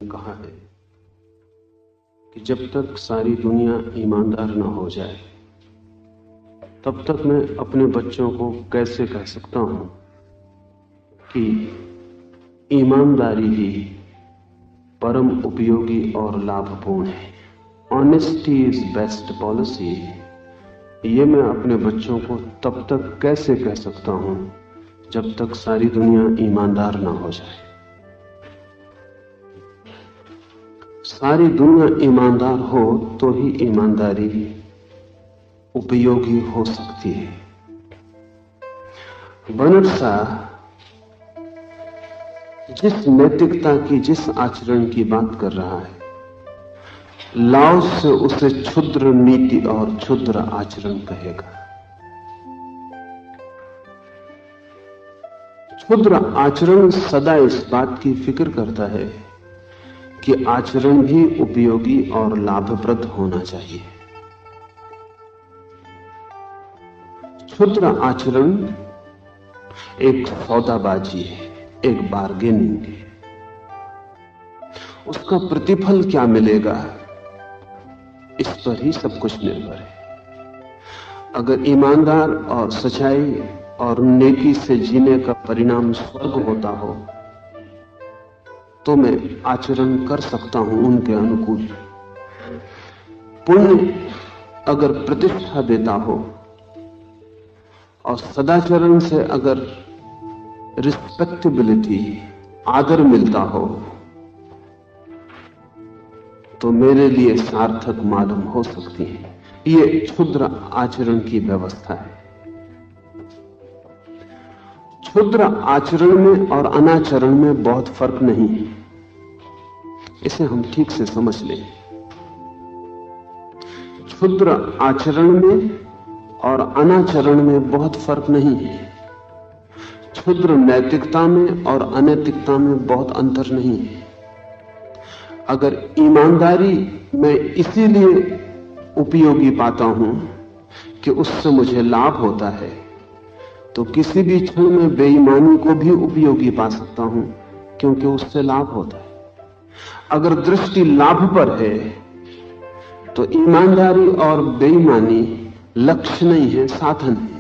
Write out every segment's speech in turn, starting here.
कहा है कि जब तक सारी दुनिया ईमानदार न हो जाए तब तक मैं अपने बच्चों को कैसे कह सकता हूं कि ईमानदारी ही परम उपयोगी और लाभपूर्ण है। Honesty is best policy. ये मैं अपने बच्चों को तब तक कैसे कह सकता हूं जब तक सारी दुनिया ईमानदार ना हो जाए। सारी दुनिया ईमानदार हो तो ही ईमानदारी उपयोगी हो सकती है। बर्नार्ड शॉ जिस नैतिकता की, जिस आचरण की बात कर रहा है, लाओ से उसे क्षुद्र नीति और क्षुद्र आचरण कहेगा। क्षुद्र आचरण सदा इस बात की फिक्र करता है कि आचरण भी उपयोगी और लाभप्रद होना चाहिए। क्षुद्र आचरण एक सौदाबाजी है, एक बार्गेनिंग है। उसका प्रतिफल क्या मिलेगा इस पर ही सब कुछ निर्भर है। अगर ईमानदार और सच्चाई और नेकी से जीने का परिणाम स्वर्ग होता हो तो मैं आचरण कर सकता हूं उनके अनुकूल। पुण्य अगर प्रतिष्ठा देता हो और सदाचरण से अगर रिस्पेक्टेबिलिटी, आदर मिलता हो तो मेरे लिए सार्थक मालूम हो सकती है। ये क्षुद्र आचरण की व्यवस्था है। क्षुद्र आचरण में और अनाचरण में बहुत फर्क नहीं है, इसे हम ठीक से समझ लें। क्षुद्र आचरण में और अनाचरण में बहुत फर्क नहीं है। क्षुद्र नैतिकता में और अनैतिकता में बहुत अंतर नहीं है। अगर ईमानदारी मैं इसीलिए उपयोगी पाता हूं कि उससे मुझे लाभ होता है, तो किसी भी क्षण में बेईमानी को भी उपयोगी पा सकता हूं क्योंकि उससे लाभ होता है। अगर दृष्टि लाभ पर है तो ईमानदारी और बेईमानी लक्ष्य नहीं है, साधन है।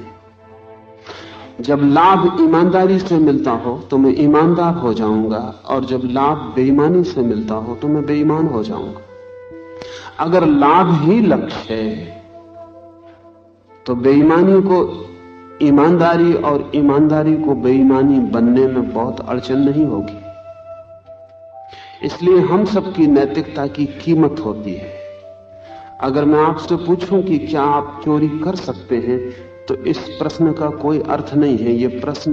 जब लाभ ईमानदारी से मिलता हो तो मैं ईमानदार हो जाऊंगा, और जब लाभ बेईमानी से मिलता हो तो मैं बेईमान हो जाऊंगा। अगर लाभ ही लक्ष्य है तो बेईमानी को ईमानदारी और ईमानदारी को बेईमानी बनने में बहुत अड़चन नहीं होगी। इसलिए हम सबकी नैतिकता की कीमत होती है। अगर मैं आपसे पूछूं कि क्या आप चोरी कर सकते हैं, तो इस प्रश्न का कोई अर्थ नहीं है। यह प्रश्न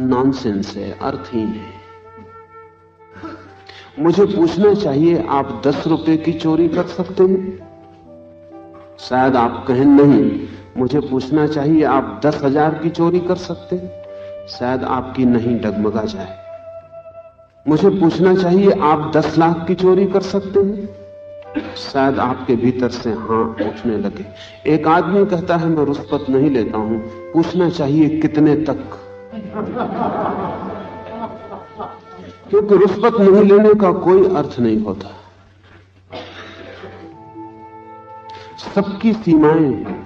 नॉनसेंस है, अर्थहीन है। मुझे पूछना चाहिए, आप 10 रुपए की चोरी कर सकते हैं? शायद आप कहें नहीं। मुझे पूछना चाहिए, आप 10,000 की चोरी कर सकते हैं? शायद आपकी नहीं डगमगा जाए। मुझे पूछना चाहिए, आप 10 लाख की चोरी कर सकते हैं? शायद आपके भीतर से हां उठने लगे। एक आदमी कहता है, मैं रुष्पत नहीं लेता हूं। पूछना चाहिए कितने तक, क्योंकि रुष्पत नहीं लेने का कोई अर्थ नहीं होता। सबकी सीमाएं हैं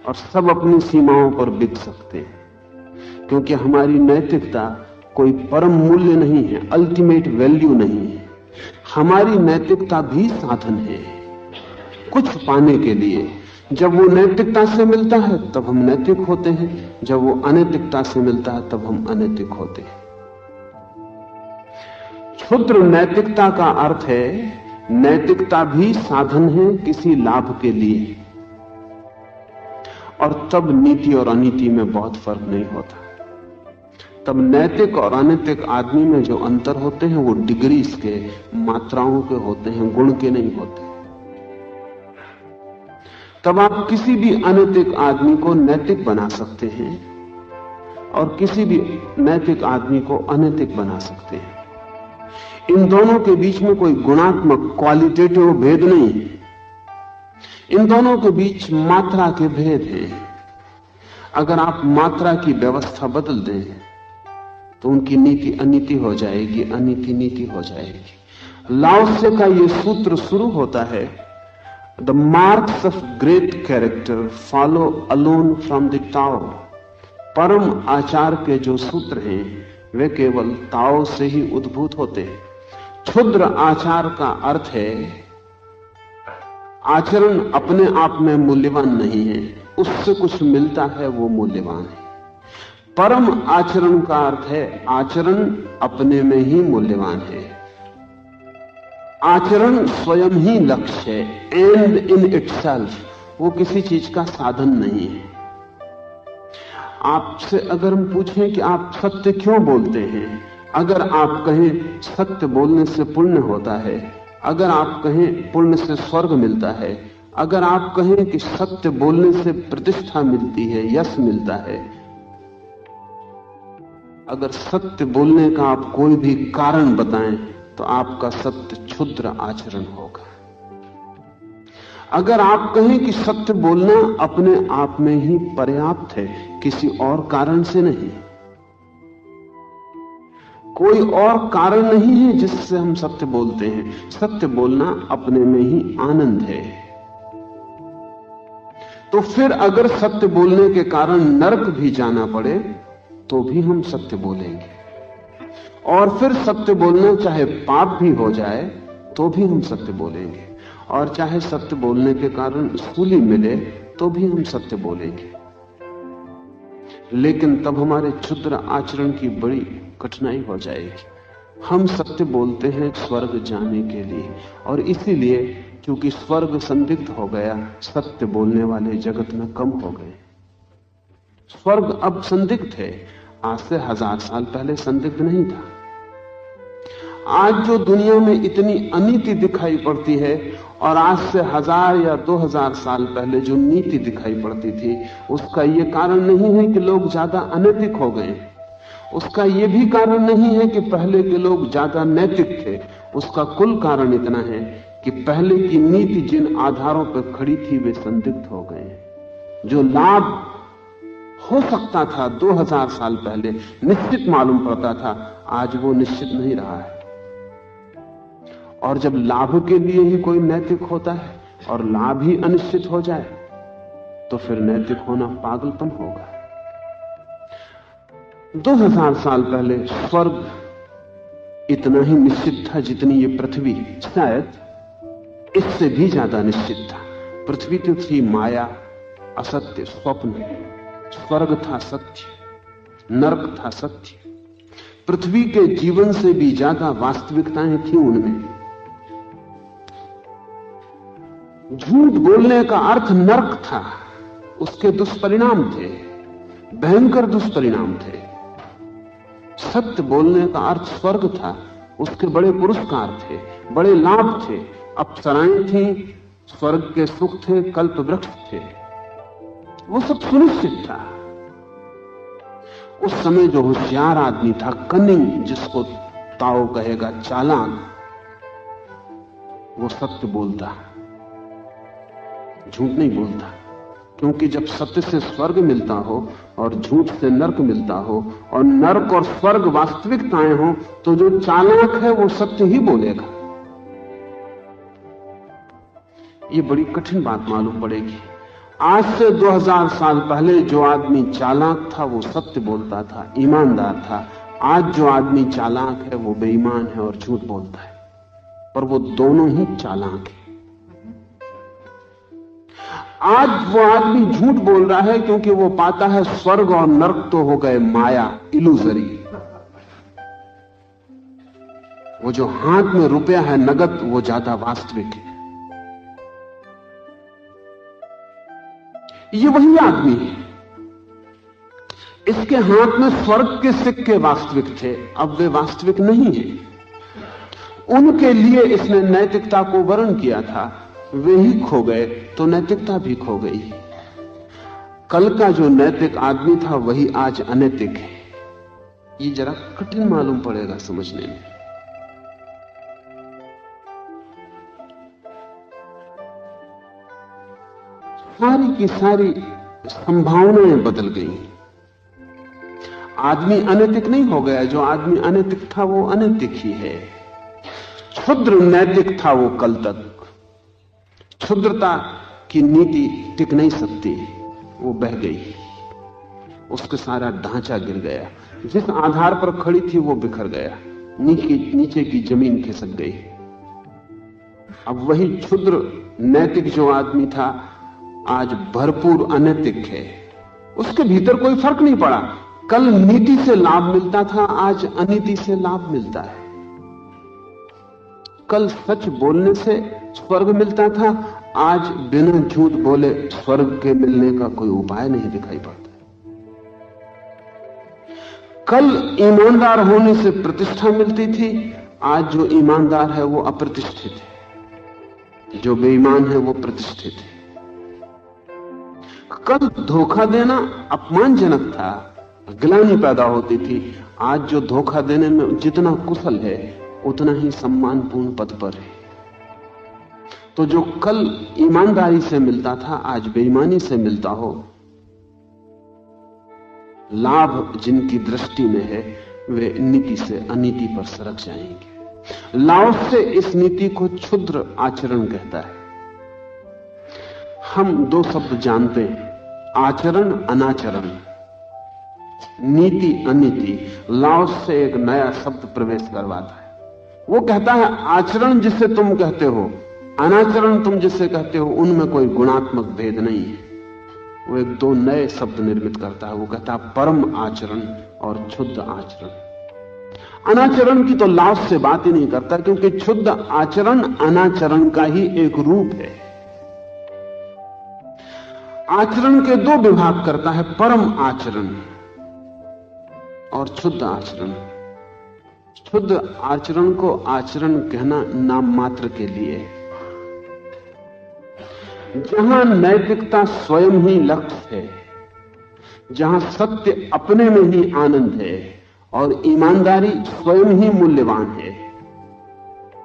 और सब अपनी सीमाओं पर बिक सकते हैं, क्योंकि हमारी नैतिकता कोई परम मूल्य नहीं है, अल्टीमेट वैल्यू नहीं है। हमारी नैतिकता भी साधन है कुछ पाने के लिए। जब वो नैतिकता से मिलता है तब हम नैतिक होते हैं, जब वो अनैतिकता से मिलता है तब हम अनैतिक होते हैं। क्षुद्र नैतिकता का अर्थ है नैतिकता भी साधन है किसी लाभ के लिए, और तब नीति और अनीति में बहुत फर्क नहीं होता। तब नैतिक और अनैतिक आदमी में जो अंतर होते हैं वो डिग्रीज के, मात्राओं के होते हैं, गुण के नहीं होते। तब आप किसी भी अनैतिक आदमी को नैतिक बना सकते हैं और किसी भी नैतिक आदमी को अनैतिक बना सकते हैं। इन दोनों के बीच में कोई गुणात्मक क्वालिटेटिव भेद नहीं है। इन दोनों के बीच मात्रा के भेद हैं। अगर आप मात्रा की व्यवस्था बदल दें तो उनकी नीति अनीति हो जाएगी, अनीति नीति हो जाएगी। लाओ से का यह सूत्र शुरू होता है, the marks of great character follow alone from the Tao. परम आचार के जो सूत्र हैं वे केवल ताओ से ही उद्भूत होते हैं। क्षुद्र आचार का अर्थ है आचरण अपने आप में मूल्यवान नहीं है, उससे कुछ मिलता है वो मूल्यवान है। परम आचरण का अर्थ है आचरण अपने में ही मूल्यवान है, आचरण स्वयं ही लक्ष्य है, एंड इन इटसेल्फ, वो किसी चीज का साधन नहीं है। आपसे अगर हम पूछें कि आप सत्य क्यों बोलते हैं, अगर आप कहें सत्य बोलने से पुण्य होता है, अगर आप कहें पुण्य से स्वर्ग मिलता है, अगर आप कहें कि सत्य बोलने से प्रतिष्ठा मिलती है, यश मिलता है, अगर सत्य बोलने का आप कोई भी कारण बताएं तो आपका सत्य क्षुद्र आचरण होगा। अगर आप कहें कि सत्य बोलना अपने आप में ही पर्याप्त है, किसी और कारण से नहीं, कोई और कारण नहीं है जिससे हम सत्य बोलते हैं, सत्य बोलना अपने में ही आनंद है, तो फिर अगर सत्य बोलने के कारण नरक भी जाना पड़े तो भी हम सत्य बोलेंगे, और फिर सत्य बोलना चाहे पाप भी हो जाए तो भी हम सत्य बोलेंगे, और चाहे सत्य बोलने के कारण सूली मिले तो भी हम सत्य बोलेंगे। लेकिन तब हमारे क्षुद्र आचरण की बड़ी कठिनाई हो जाएगी। हम सत्य बोलते हैं स्वर्ग जाने के लिए, और इसीलिए क्योंकि स्वर्ग संदिग्ध हो गया, सत्य बोलने वाले जगत में कम हो गए। स्वर्ग अब संदिग्ध है, आज से 1000 साल पहले संदिग्ध नहीं था। आज जो दुनिया में इतनी अनीति दिखाई पड़ती है, और आज से 1000 या 2000 साल पहले जो नीति दिखाई पड़ती थी, उसका यह कारण नहीं है कि लोग ज्यादा अनैतिक हो गए, उसका यह भी कारण नहीं है कि पहले के लोग ज्यादा नैतिक थे। उसका कुल कारण इतना है कि पहले की नीति जिन आधारों पर खड़ी थी वे संदिग्ध हो गए। जो लाभ हो सकता था 2000 साल पहले, निश्चित मालूम पड़ता था, आज वो निश्चित नहीं रहा है। और जब लाभ के लिए ही कोई नैतिक होता है और लाभ ही अनिश्चित हो जाए तो फिर नैतिक होना पागलपन होगा। 2000 साल पहले स्वर्ग इतना ही निश्चित था जितनी ये पृथ्वी, शायद इससे भी ज्यादा निश्चित था। पृथ्वी तो थी माया, असत्य, स्वप्न। स्वर्ग था सत्य, नरक था सत्य। पृथ्वी के जीवन से भी ज्यादा वास्तविकताएं थी उनमें। झूठ बोलने का अर्थ नरक था, उसके दुष्परिणाम थे, भयंकर दुष्परिणाम थे। सत्य बोलने का अर्थ स्वर्ग था, उसके बड़े पुरस्कार थे, बड़े लाभ थे, अप्सराएं थी, स्वर्ग के सुख थे, कल्प वृक्ष थे, वो सब सुनिश्चित था। उस समय जो होशियार आदमी था, कनिंग जिसको ताओ कहेगा, चालाक, वो सत्य बोलता, झूठ नहीं बोलता। क्योंकि जब सत्य से स्वर्ग मिलता हो और झूठ से नरक मिलता हो, और नरक और स्वर्ग वास्तविकताएं हो, तो जो चालाक है वो सत्य ही बोलेगा। ये बड़ी कठिन बात मालूम पड़ेगी। आज से 2000 साल पहले जो आदमी चालाक था वो सत्य बोलता था, ईमानदार था। आज जो आदमी चालाक है वो बेईमान है और झूठ बोलता है, पर वो दोनों ही चालाक है। आज वो आदमी झूठ बोल रहा है क्योंकि वो पाता है स्वर्ग और नरक तो हो गए माया, इल्यूजरी। वो जो हाथ में रुपया है नगद, वो ज्यादा वास्तविक है। ये वही आदमी है, इसके हाथ में स्वर्ग के सिक्के वास्तविक थे, अब वे वास्तविक नहीं है। उनके लिए इसने नैतिकता को वर्ण किया था, वे ही खो गए तो नैतिकता भी खो गई। कल का जो नैतिक आदमी था वही आज अनैतिक है। ये जरा कठिन मालूम पड़ेगा समझने में। सारी की सारी संभावनाएं बदल गई। आदमी अनैतिक नहीं हो गया। जो आदमी अनैतिक था वो अनैतिक ही है। क्षुद्र नैतिक था वो कल तक। क्षुद्रता की नीति टिक नहीं सकती, वो बह गई, उसका सारा ढांचा गिर गया। जिस आधार पर खड़ी थी वो बिखर गया, नीचे की जमीन खिसक गई। अब वही क्षुद्र नैतिक जो आदमी था आज भरपूर अनैतिक है। उसके भीतर कोई फर्क नहीं पड़ा। कल नीति से लाभ मिलता था, आज अनीति से लाभ मिलता है। कल सच बोलने से स्वर्ग मिलता था, आज बिना झूठ बोले स्वर्ग के मिलने का कोई उपाय नहीं दिखाई पड़ता। कल ईमानदार होने से प्रतिष्ठा मिलती थी, आज जो ईमानदार है वो अप्रतिष्ठित है, जो बेईमान है वो प्रतिष्ठित है। कल धोखा देना अपमानजनक था, गिलानी पैदा होती थी, आज जो धोखा देने में जितना कुशल है उतना ही सम्मानपूर्ण पद पर है। तो जो कल ईमानदारी से मिलता था आज बेईमानी से मिलता हो, लाभ जिनकी दृष्टि में है वे नीति से अनीति पर सरक जाएंगे। लाओस से इस नीति को क्षुद्र आचरण कहता है। हम दो शब्द जानते हैं, आचरण अनाचरण, नीति अनीति। लाओस से एक नया शब्द प्रवेश करवाता है। वो कहता है आचरण जिसे तुम कहते हो, अनाचरण तुम जिसे कहते हो, उनमें कोई गुणात्मक भेद नहीं है। वो एक दो नए शब्द निर्मित करता है। वो कहता है परम आचरण और क्षुद्र आचरण। अनाचरण की तो लाओस से बात ही नहीं करता, क्योंकि क्षुद्र आचरण अनाचरण का ही एक रूप है। आचरण के दो विभाग करता है, परम आचरण और क्षुद्र आचरण। क्षुद्र आचरण को आचरण कहना नाम मात्र के लिए, जहां नैतिकता स्वयं ही लक्ष्य है, जहां सत्य अपने में ही आनंद है और ईमानदारी स्वयं ही मूल्यवान है।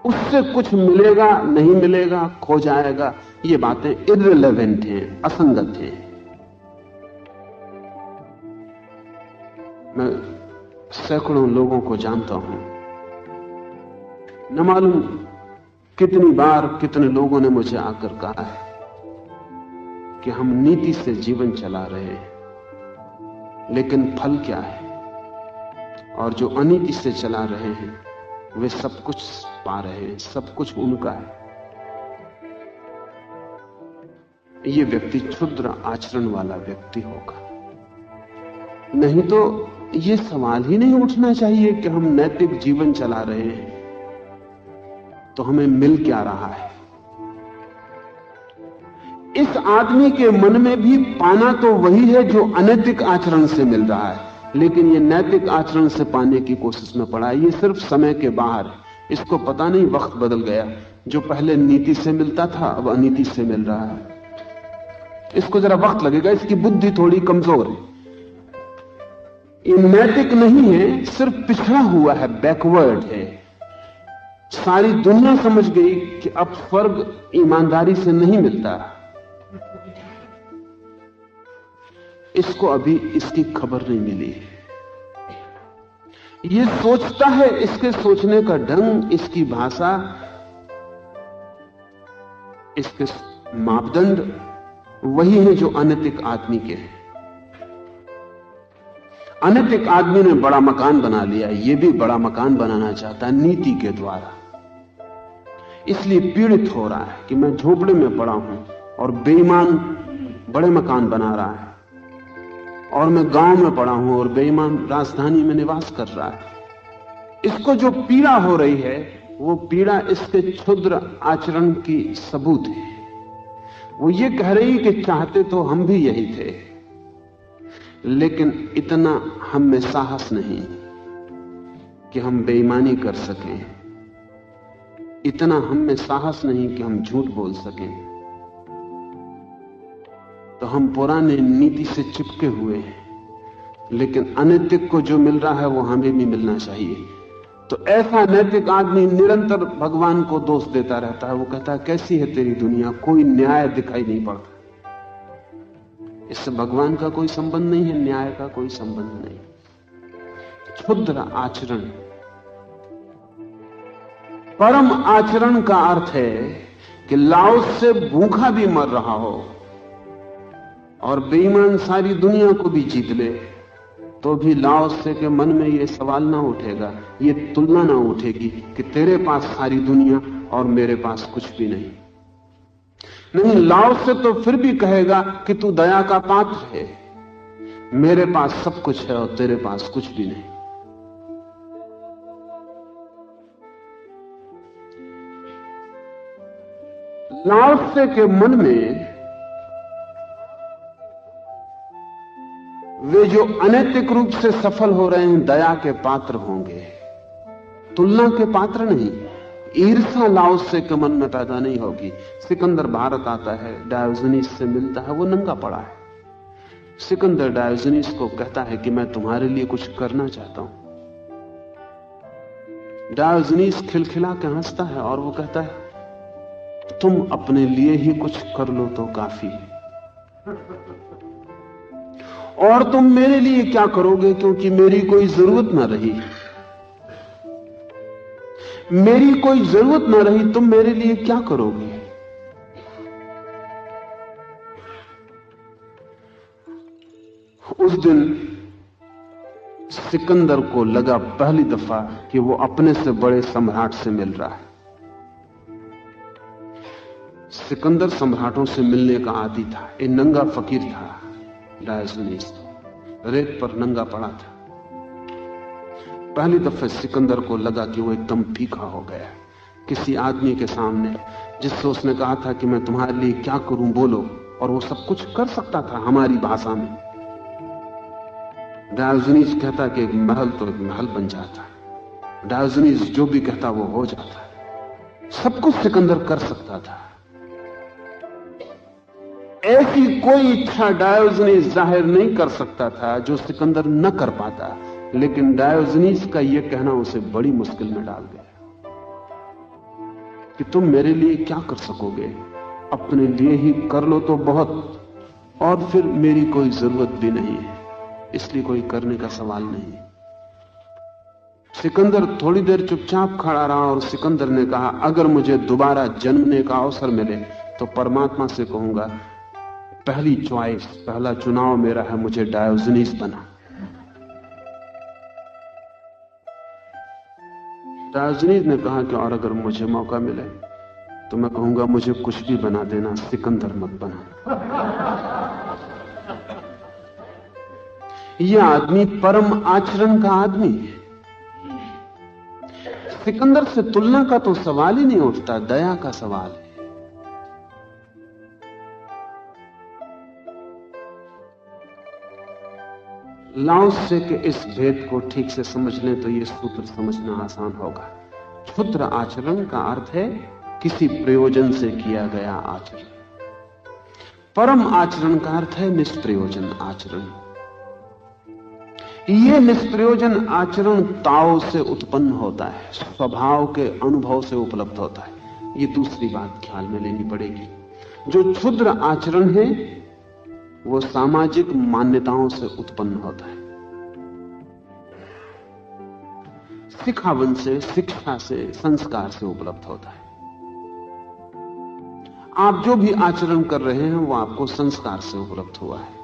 उससे कुछ मिलेगा नहीं मिलेगा, खो जाएगा, ये बातें इररिलेवेंट हैं, असंगत हैं। मैं सैकड़ों लोगों को जानता हूं, न मालूम कितनी बार कितने लोगों ने मुझे आकर कहा है कि हम नीति से जीवन चला रहे हैं, लेकिन फल क्या है? और जो अनीति से चला रहे हैं वे सब कुछ पा रहे हैं, सब कुछ उनका है। ये व्यक्ति क्षुद्र आचरण वाला व्यक्ति होगा। नहीं तो ये सवाल ही नहीं उठना चाहिए कि हम नैतिक जीवन चला रहे हैं तो हमें मिल क्या रहा है। इस आदमी के मन में भी पाना तो वही है जो अनैतिक आचरण से मिल रहा है, लेकिन ये नैतिक आचरण से पाने की कोशिश में पड़ा है। ये सिर्फ समय के बाहर है, इसको पता नहीं वक्त बदल गया। जो पहले नीति से मिलता था अब अनीति से मिल रहा है। इसको जरा वक्त लगेगा, इसकी बुद्धि थोड़ी कमजोर है। ये नैतिक नहीं है, सिर्फ पिछड़ा हुआ है, बैकवर्ड है। सारी दुनिया समझ गई कि अब स्वर्ग ईमानदारी से नहीं मिलता, इसको अभी इसकी खबर नहीं मिली। ये सोचता है, इसके सोचने का ढंग, इसकी भाषा, इसके मापदंड वही है जो अनैतिक आदमी के हैं। अनैतिक आदमी ने बड़ा मकान बना लिया, ये भी बड़ा मकान बनाना चाहता है नीति के द्वारा। इसलिए पीड़ित हो रहा है कि मैं झोपड़े में पड़ा हूं और बेईमान बड़े मकान बना रहा है, और मैं गांव में पड़ा हूं और बेईमान राजधानी में निवास कर रहा है। इसको जो पीड़ा हो रही है वो पीड़ा इसके क्षुद्र आचरण की सबूत है। वो ये कह रही कि चाहते तो हम भी यही थे, लेकिन इतना हम में साहस नहीं कि हम बेईमानी कर सकें, इतना हम में साहस नहीं कि हम झूठ बोल सकें। तो हम पुराने नीति से चिपके हुए हैं, लेकिन अनैतिक को जो मिल रहा है वो हमें भी मिलना चाहिए। तो ऐसा नैतिक आदमी निरंतर भगवान को दोष देता रहता है। वो कहता है कैसी है तेरी दुनिया, कोई न्याय दिखाई नहीं पड़ता। इससे भगवान का कोई संबंध नहीं है, न्याय का कोई संबंध नहीं। क्षुद्र आचरण। परम आचरण का अर्थ है कि लाओस से भूखा भी मर रहा हो और बेईमान सारी दुनिया को भी जीत ले, तो भी लाओस से के मन में यह सवाल ना उठेगा, ये तुलना ना उठेगी कि तेरे पास सारी दुनिया और मेरे पास कुछ भी नहीं। नहीं, लाओस से तो फिर भी कहेगा कि तू दया का पात्र है, मेरे पास सब कुछ है और तेरे पास कुछ भी नहीं। लाओस से के मन में वे जो अनैतिक रूप से सफल हो रहे हैं दया के पात्र होंगे, तुलना के पात्र नहीं। ईर्ष्या लाओस से के मन में पैदा नहीं होगी। सिकंदर भारत आता है, डायोजनीस से मिलता है, वो नंगा पड़ा है। सिकंदर डायोजनीस को कहता है कि मैं तुम्हारे लिए कुछ करना चाहता हूं। डायोजनीस खिलखिला के हंसता है और वो कहता है तुम अपने लिए ही कुछ कर लो तो काफी है, और तुम मेरे लिए क्या करोगे, क्योंकि मेरी कोई जरूरत ना रही। मेरी कोई जरूरत ना रही, तुम मेरे लिए क्या करोगे। उस दिन सिकंदर को लगा पहली दफा कि वो अपने से बड़े सम्राट से मिल रहा है। सिकंदर सम्राटों से मिलने का आदी था। एक नंगा फकीर था डायोजनीस, रेत पर नंगा पड़ा था। पहली दफे सिकंदर को लगा कि वो एकदम फीका हो गया किसी आदमी के सामने जिससे उसने कहा था कि मैं तुम्हारे लिए क्या करूं, बोलो, और वो सब कुछ कर सकता था हमारी भाषा में। डायोजनीस कहता कि एक महल तो एक महल बन जाता, डायोजनीस जो भी कहता वो हो जाता, सब कुछ सिकंदर कर सकता था। ऐसी कोई इच्छा डायोजनीस जाहिर नहीं कर सकता था जो सिकंदर न कर पाता, लेकिन डायोजनीस का यह कहना उसे बड़ी मुश्किल में डाल गया कि तुम मेरे लिए क्या कर सकोगे, अपने लिए ही कर लो तो बहुत, और फिर मेरी कोई जरूरत भी नहीं है, इसलिए कोई करने का सवाल नहीं। सिकंदर थोड़ी देर चुपचाप खड़ा रहा और सिकंदर ने कहा अगर मुझे दोबारा जन्मने का अवसर मिले तो परमात्मा से कहूंगा पहली चॉइस, पहला चुनाव मेरा है, मुझे डायोजनीस बना। डायोजनीस ने कहा कि और अगर मुझे मौका मिले तो मैं कहूंगा मुझे कुछ भी बना देना, सिकंदर मत बना। यह आदमी परम आचरण का आदमी है। सिकंदर से तुलना का तो सवाल ही नहीं उठता, दया का सवाल है। लाओस से के इस भेद को ठीक से समझ लें तो यह सूत्र समझना आसान होगा। क्षुद्र आचरण का अर्थ है किसी प्रयोजन से किया गया आचरण। परम आचरण का अर्थ है निष्प्रयोजन आचरण। यह निष्प्रयोजन आचरण ताव से उत्पन्न होता है, स्वभाव के अनुभव से उपलब्ध होता है। यह दूसरी बात ख्याल में लेनी पड़ेगी। जो क्षुद्र आचरण है वो सामाजिक मान्यताओं से उत्पन्न होता है, सिखावन से, शिक्षा से, संस्कार से उपलब्ध होता है। आप जो भी आचरण कर रहे हैं वो आपको संस्कार से उपलब्ध हुआ है।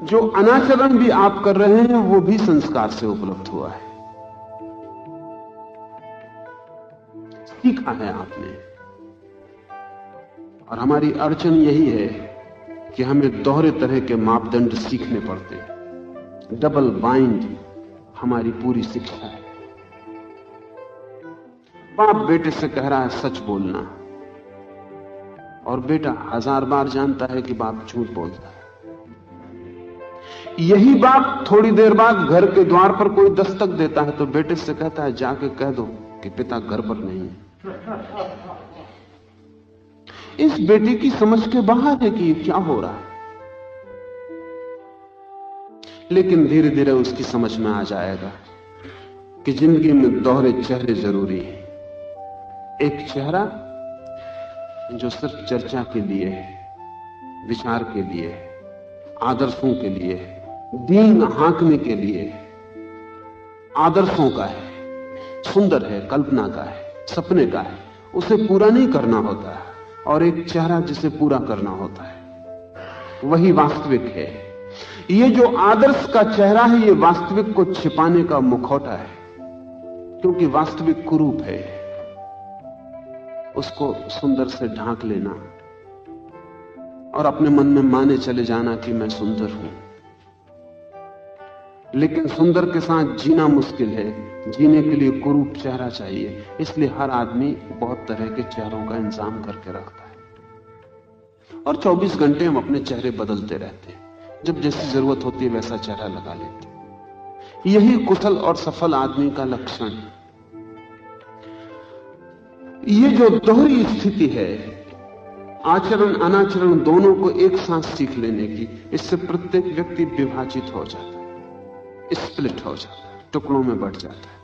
जो अनाचरण भी आप कर रहे हैं वो भी संस्कार से उपलब्ध हुआ है, सीखा है आपने। और हमारी अड़चन यही है कि हमें दोहरे तरह के मापदंड सीखने पड़ते हैं। डबल बाइंड हमारी पूरी शिक्षा है। बाप बेटे से कह रहा है सच बोलना, और बेटा 1000 बार जानता है कि बाप झूठ बोलता है। यही बाप थोड़ी देर बाद घर के द्वार पर कोई दस्तक देता है तो बेटे से कहता है जाके कह दो कि पिता घर पर नहीं है। इस बेटे की समझ के बाहर है कि ये क्या हो रहा है, लेकिन धीरे धीरे उसकी समझ में आ जाएगा कि जिंदगी में दोहरे चेहरे जरूरी है। एक चेहरा जो सिर्फ चर्चा के लिए है, विचार के लिए है, आदर्शों के लिए है, दीन हाँकने के लिए है, आदर्शों का है, सुंदर है, कल्पना का है, सपने का है, उसे पूरा नहीं करना होता है, और एक चेहरा जिसे पूरा करना होता है, वही वास्तविक है। ये जो आदर्श का चेहरा है, ये वास्तविक को छिपाने का मुखौटा है, क्योंकि वास्तविक कुरूप है। उसको सुंदर से ढांक लेना और अपने मन में माने चले जाना कि मैं सुंदर हूं। लेकिन सुंदर के साथ जीना मुश्किल है, जीने के लिए कुरूप चेहरा चाहिए। इसलिए हर आदमी बहुत तरह के चेहरों का इंतजाम करके रखता है, और 24 घंटे हम अपने चेहरे बदलते रहते हैं। जब जैसी जरूरत होती है वैसा चेहरा लगा लेते हैं। यही कुशल और सफल आदमी का लक्षण है। ये जो दोहरी स्थिति है, आचरण अनाचरण दोनों को एक साथ सीख लेने की, इससे प्रत्येक व्यक्ति विभाजित हो जाता है, स्प्लिट हो जाता है, टुकड़ों में बंट जाता है।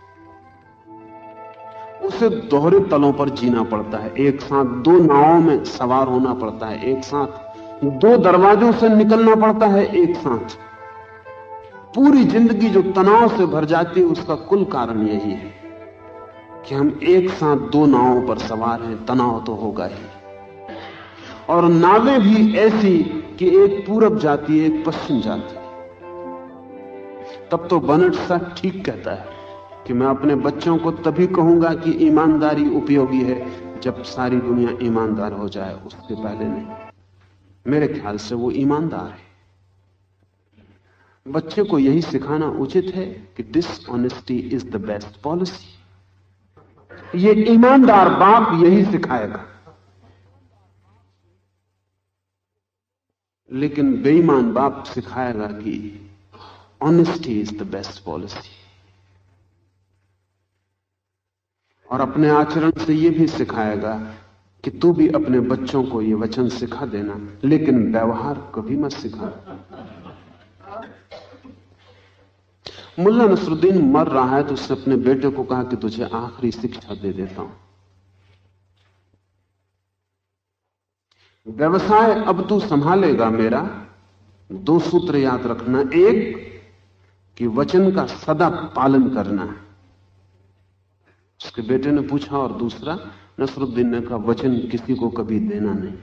उसे दोहरे तलों पर जीना पड़ता है, एक साथ दो नावों में सवार होना पड़ता है, एक साथ दो दरवाजों से निकलना पड़ता है, एक साथ। पूरी जिंदगी जो तनाव से भर जाती है, उसका कुल कारण यही है कि हम एक साथ दो नावों पर सवार हैं। तनाव तो होगा ही, और नावें भी ऐसी कि एक पूरब जाती है, एक पश्चिम जाती है। तब तो बर्नार्ड शॉ ठीक कहता है कि मैं अपने बच्चों को तभी कहूंगा कि ईमानदारी उपयोगी है जब सारी दुनिया ईमानदार हो जाए, उसके पहले नहीं। मेरे ख्याल से वो ईमानदार है। बच्चे को यही सिखाना उचित है कि dishonesty is the best policy. ये ईमानदार बाप यही सिखाएगा, लेकिन बेईमान बाप सिखाएगा कि honesty is the best policy. और अपने आचरण से यह भी सिखाएगा कि तू भी अपने बच्चों को यह वचन सिखा देना, लेकिन व्यवहार कभी मत सिखा। मुल्ला नसरुद्दीन मर रहा है तो उसने अपने बेटे को कहा कि तुझे आखिरी शिक्षा दे देता हूं, व्यवसाय अब तू संभालेगा मेरा। 2 सूत्र याद रखना, एक कि वचन का सदा पालन करना। उसके बेटे ने पूछा, और दूसरा? नसरुद्दीन ने कहा, वचन किसी को कभी देना नहीं।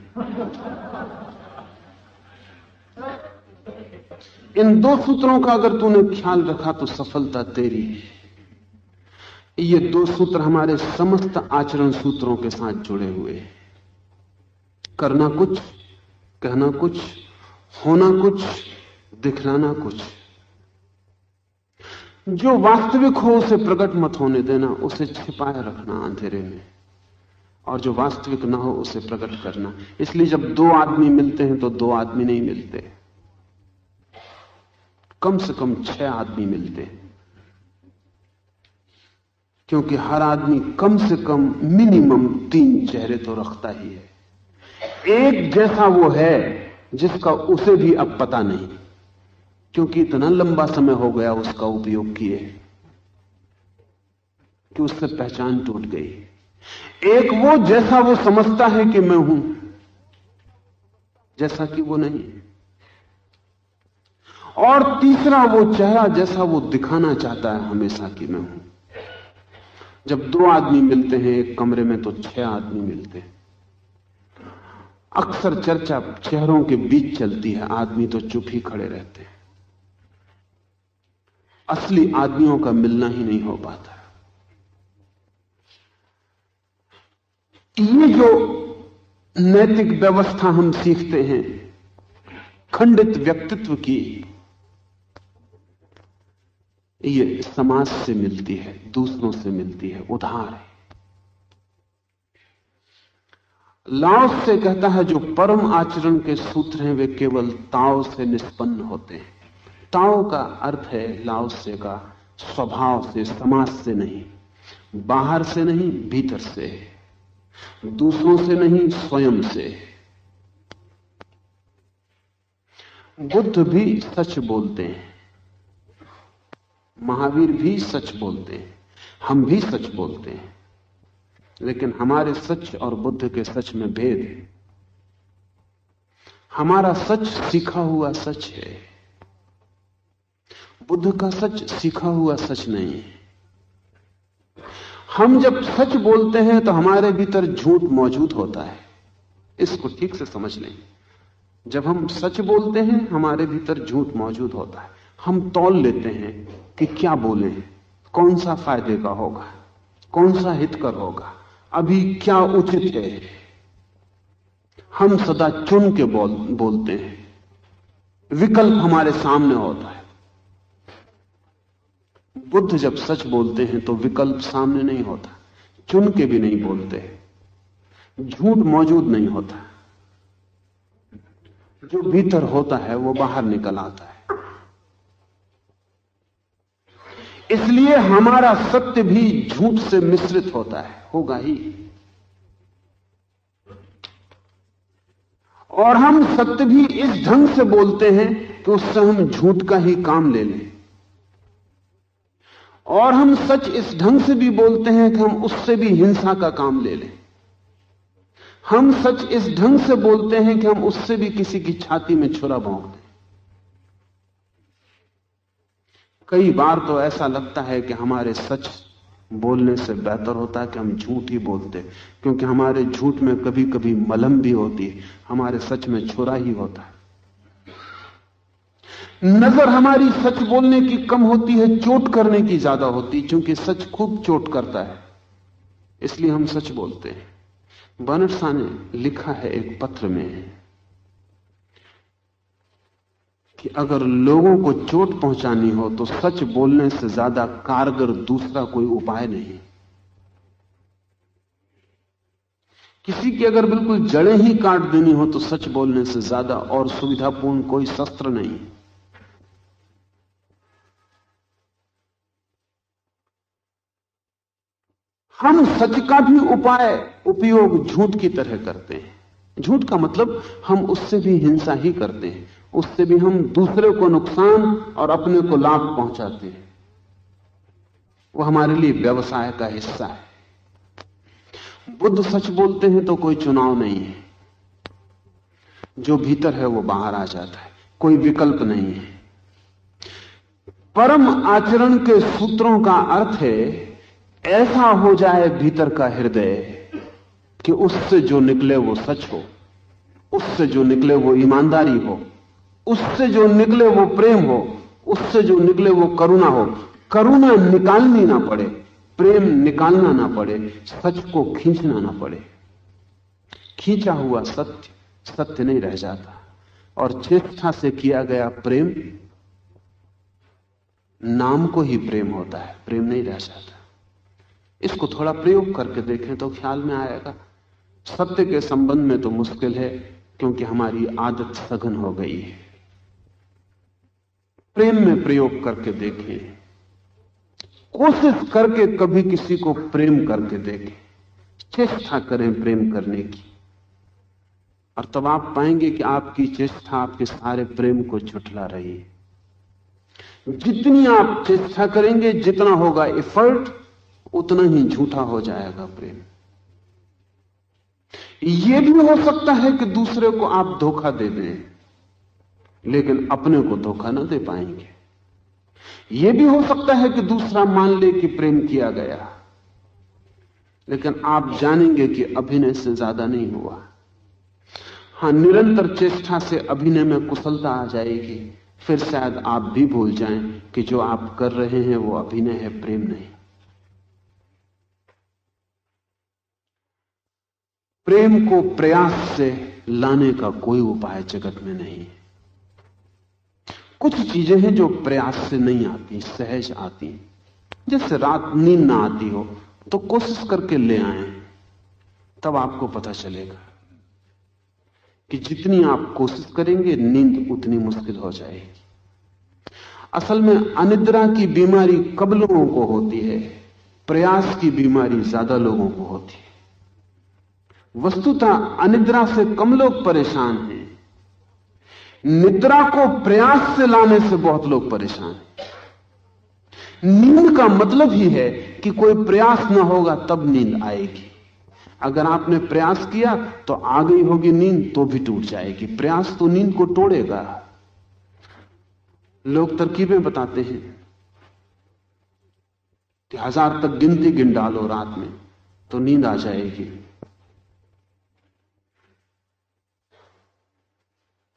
इन 2 सूत्रों का अगर तूने ख्याल रखा तो सफलता तेरी है। ये 2 सूत्र हमारे समस्त आचरण सूत्रों के साथ जुड़े हुए हैं। करना कुछ, कहना कुछ, होना कुछ, दिखलाना कुछ। जो वास्तविक हो उसे प्रकट मत होने देना, उसे छिपाए रखना अंधेरे में, और जो वास्तविक ना हो उसे प्रकट करना। इसलिए जब 2 आदमी मिलते हैं तो 2 आदमी नहीं मिलते, कम से कम 6 आदमी मिलते हैं, क्योंकि हर आदमी कम से कम मिनिमम 3 चेहरे तो रखता ही है। एक जैसा वो है जिसका उसे भी अब पता नहीं, क्योंकि इतना लंबा समय हो गया उसका उपयोग किए कि उससे पहचान टूट गई। एक वो जैसा वो समझता है कि मैं हूं, जैसा कि वो नहीं। और तीसरा वो चेहरा जैसा वो दिखाना चाहता है हमेशा कि मैं हूं। जब 2 आदमी मिलते हैं एक कमरे में तो 6 आदमी मिलते हैं। अक्सर चर्चा चेहरों के बीच चलती है, आदमी तो चुप ही खड़े रहते हैं। असली आदमियों का मिलना ही नहीं हो पाता। ये जो नैतिक व्यवस्था हम सीखते हैं खंडित व्यक्तित्व की, ये समाज से मिलती है, दूसरों से मिलती है, उधार है। लाओस से कहता है जो परम आचरण के सूत्र हैं वे केवल ताओ से निष्पन्न होते हैं। ताओ का अर्थ है लाओस से का स्वभाव से, समाज से नहीं, बाहर से नहीं, भीतर से, दूसरों से नहीं, स्वयं से। बुद्ध भी सच बोलते हैं, महावीर भी सच बोलते हैं, हम भी सच बोलते हैं, लेकिन हमारे सच और बुद्ध के सच में भेद है। हमारा सच सीखा हुआ सच है, बुद्ध का सच सीखा हुआ सच नहीं है। हम जब सच बोलते हैं तो हमारे भीतर झूठ मौजूद होता है, इसको ठीक से समझ लें। जब हम सच बोलते हैं हमारे भीतर झूठ मौजूद होता है। हम तौल लेते हैं कि क्या बोले, कौन सा फायदे का होगा, कौन सा हितकर होगा, अभी क्या उचित है। हम सदा चुन के बोलते हैं, विकल्प हमारे सामने होता है। बुद्ध जब सच बोलते हैं तो विकल्प सामने नहीं होता, चुन के भी नहीं बोलते, झूठ मौजूद नहीं होता। जो भीतर होता है वो बाहर निकल आता है। इसलिए हमारा सत्य भी झूठ से मिश्रित होता है, होगा ही। और हम सत्य भी इस ढंग से बोलते हैं कि उससे हम झूठ का ही काम ले लें, और हम सच इस ढंग से भी बोलते हैं कि हम उससे भी हिंसा का काम ले लें। हम सच इस ढंग से बोलते हैं कि हम उससे भी किसी की छाती में छुरा भोंक दें। कई बार तो ऐसा लगता है कि हमारे सच बोलने से बेहतर होता है कि हम झूठ ही बोलते, क्योंकि हमारे झूठ में कभी कभी मलम भी होती है, हमारे सच में छुरा ही होता है। नजर हमारी सच बोलने की कम होती है, चोट करने की ज्यादा होती है, क्योंकि सच खूब चोट करता है, इसलिए हम सच बोलते हैं। बर्नार्ड शॉ ने लिखा है एक पत्र में कि अगर लोगों को चोट पहुंचानी हो तो सच बोलने से ज्यादा कारगर दूसरा कोई उपाय नहीं। किसी की अगर बिल्कुल जड़ें ही काट देनी हो तो सच बोलने से ज्यादा और सुविधापूर्ण कोई शस्त्र नहीं। हम सच का भी उपयोग झूठ की तरह करते हैं। झूठ का मतलब हम उससे भी हिंसा ही करते हैं, उससे भी हम दूसरे को नुकसान और अपने को लाभ पहुंचाते हैं। वो हमारे लिए व्यवसाय का हिस्सा है। बुद्ध सच बोलते हैं तो कोई चुनाव नहीं है, जो भीतर है वो बाहर आ जाता है, कोई विकल्प नहीं है। परम आचरण के सूत्रों का अर्थ है ऐसा हो जाए भीतर का हृदय कि उससे जो निकले वो सच हो, उससे जो निकले वो ईमानदारी हो, उससे जो निकले वो प्रेम हो, उससे जो निकले वो करुणा हो। करुणा निकालनी ना पड़े, प्रेम निकालना ना पड़े, सच को खींचना ना पड़े। खींचा हुआ सत्य सत्य नहीं रह जाता, और चेष्टा से किया गया प्रेम नाम को ही प्रेम होता है, प्रेम नहीं रह जाता। इसको थोड़ा प्रयोग करके देखें तो ख्याल में आएगा। सत्य के संबंध में तो मुश्किल है, क्योंकि हमारी आदत सघन हो गई है। प्रेम में प्रयोग करके देखें, कोशिश करके कभी किसी को प्रेम करके देखें, चेष्टा करें प्रेम करने की, और तब आप पाएंगे कि आपकी चेष्टा आपके सारे प्रेम को झुठला रही है। जितनी आप चेष्टा करेंगे, जितना होगा एफर्ट, उतना ही झूठा हो जाएगा प्रेम। यह भी हो सकता है कि दूसरे को आप धोखा दे दें, लेकिन अपने को धोखा ना दे पाएंगे। यह भी हो सकता है कि दूसरा मान ले कि प्रेम किया गया, लेकिन आप जानेंगे कि अभिनय से ज्यादा नहीं हुआ। हां, निरंतर चेष्टा से अभिनय में कुशलता आ जाएगी, फिर शायद आप भी भूल जाएं कि जो आप कर रहे हैं वो अभिनय है, प्रेम नहीं। प्रेम को प्रयास से लाने का कोई उपाय जगत में नहीं। कुछ चीजें हैं जो प्रयास से नहीं आती, सहज आती। जैसे रात नींद ना आती हो तो कोशिश करके ले आए, तब आपको पता चलेगा कि जितनी आप कोशिश करेंगे नींद उतनी मुश्किल हो जाएगी। असल में अनिद्रा की बीमारी कब लोगों को होती है? प्रयास की बीमारी ज्यादा लोगों को होती है। वस्तुतः अनिद्रा से कम लोग परेशान हैं, निद्रा को प्रयास से लाने से बहुत लोग परेशान हैं। नींद का मतलब ही है कि कोई प्रयास ना होगा तब नींद आएगी। अगर आपने प्रयास किया तो आ गई होगी नींद, तो भी टूट जाएगी। प्रयास तो नींद को तोड़ेगा। लोग तरकीबें बताते हैं कि 1000 तक गिनती गिन डालो रात में तो नींद आ जाएगी।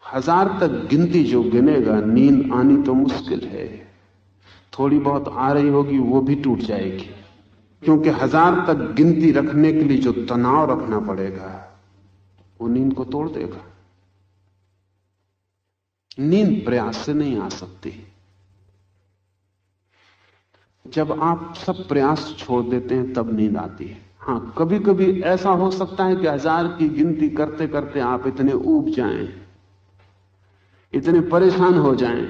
1000 तक गिनती जो गिनेगा नींद आनी तो मुश्किल है, थोड़ी बहुत आ रही होगी वो भी टूट जाएगी, क्योंकि 1000 तक गिनती रखने के लिए जो तनाव रखना पड़ेगा वो नींद को तोड़ देगा। नींद प्रयास से नहीं आ सकती। जब आप सब प्रयास छोड़ देते हैं तब नींद आती है। हां, कभी कभी ऐसा हो सकता है कि 1000 की गिनती करते करते आप इतने ऊब जाएं, इतने परेशान हो जाएं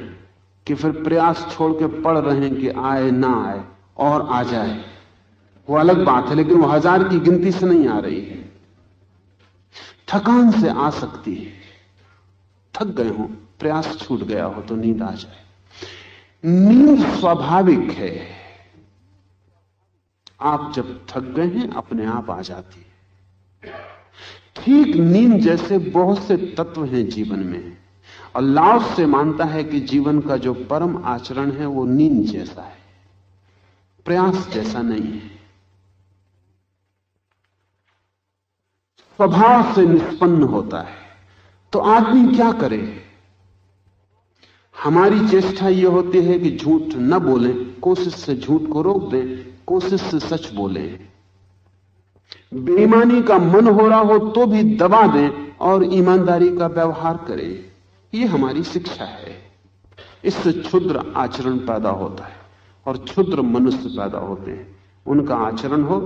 कि फिर प्रयास छोड़ के पढ़ रहे हैं कि आए ना आए और आ जाए, वो अलग बात है, लेकिन वो 1000 की गिनती से नहीं आ रही है, थकान से आ सकती है। थक गए हो, प्रयास छूट गया हो तो नींद आ जाए। नींद स्वाभाविक है, आप जब थक गए हैं अपने आप आ जाती है। ठीक नींद जैसे बहुत से तत्व हैं जीवन में, और लाओस से मानता है कि जीवन का जो परम आचरण है वो नींद जैसा है, प्रयास जैसा नहीं है। स्वभाव से निष्पन्न होता है। तो आदमी क्या करे? हमारी चेष्टा यह होती है कि झूठ न बोलें, कोशिश से झूठ को रोक दें, कोशिश से सच बोलें। बेईमानी का मन हो रहा हो तो भी दबा दें और ईमानदारी का व्यवहार करें। यह हमारी शिक्षा है। इससे क्षुद्र आचरण पैदा होता है और क्षुद्र मनुष्य पैदा होते हैं। उनका आचरण हो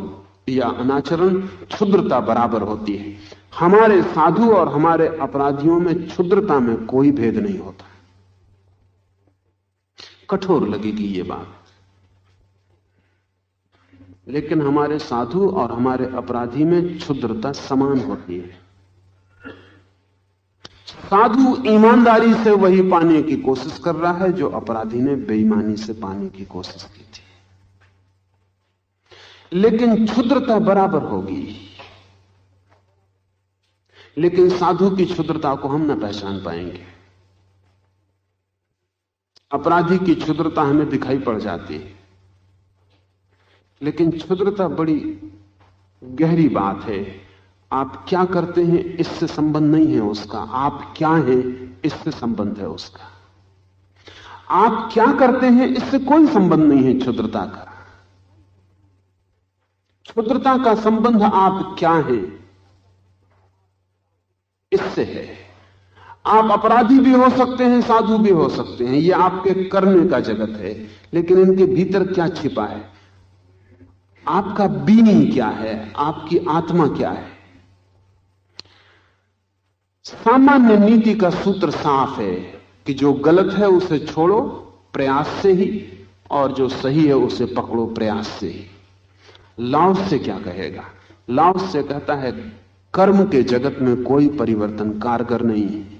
या अनाचरण, क्षुद्रता बराबर होती है। हमारे साधु और हमारे अपराधियों में क्षुद्रता में कोई भेद नहीं होता। कठोर लगेगी ये बात, लेकिन हमारे साधु और हमारे अपराधी में क्षुद्रता समान होती है। साधु ईमानदारी से वही पाने की कोशिश कर रहा है जो अपराधी ने बेईमानी से पाने की कोशिश की थी, लेकिन क्षुद्रता बराबर होगी। लेकिन साधु की क्षुद्रता को हम न पहचान पाएंगे, अपराधी की क्षुद्रता हमें दिखाई पड़ जाती है। लेकिन क्षुद्रता बड़ी गहरी बात है। आप क्या करते हैं इससे संबंध नहीं है उसका, आप क्या हैं इससे संबंध है उसका। आप क्या करते हैं इससे कोई संबंध नहीं है क्षुद्रता का। क्षुद्रता का संबंध आप क्या हैं इससे है। आप अपराधी भी हो सकते हैं, साधु भी हो सकते हैं, यह आपके करने का जगत है, लेकिन इनके भीतर क्या छिपा है, आपका बीइंग क्या है, आपकी आत्मा क्या है। सामान्य नीति का सूत्र साफ है कि जो गलत है उसे छोड़ो प्रयास से ही, और जो सही है उसे पकड़ो प्रयास से ही। लाओस से क्या कहेगा? लाओस से कहता है कर्म के जगत में कोई परिवर्तन कारगर नहीं है।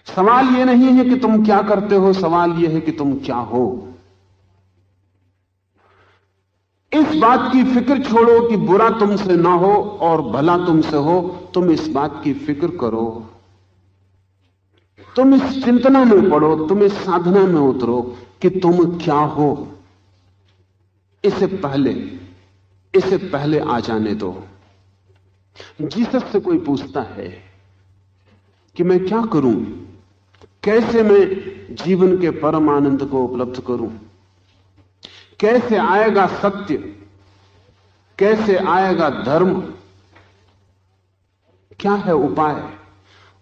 सवाल यह नहीं है कि तुम क्या करते हो, सवाल यह है कि तुम क्या हो। इस बात की फिक्र छोड़ो कि बुरा तुमसे ना हो और भला तुमसे हो। तुम इस बात की फिक्र करो, तुम इस चिंतना में पड़ो, तुम इस साधना में उतरो कि तुम क्या हो। इससे पहले आ जाने दो। जीसस से कोई पूछता है कि मैं क्या करूं, कैसे मैं जीवन के परम आनंद को उपलब्ध करूं, कैसे आएगा सत्य, कैसे आएगा धर्म, क्या है उपाय?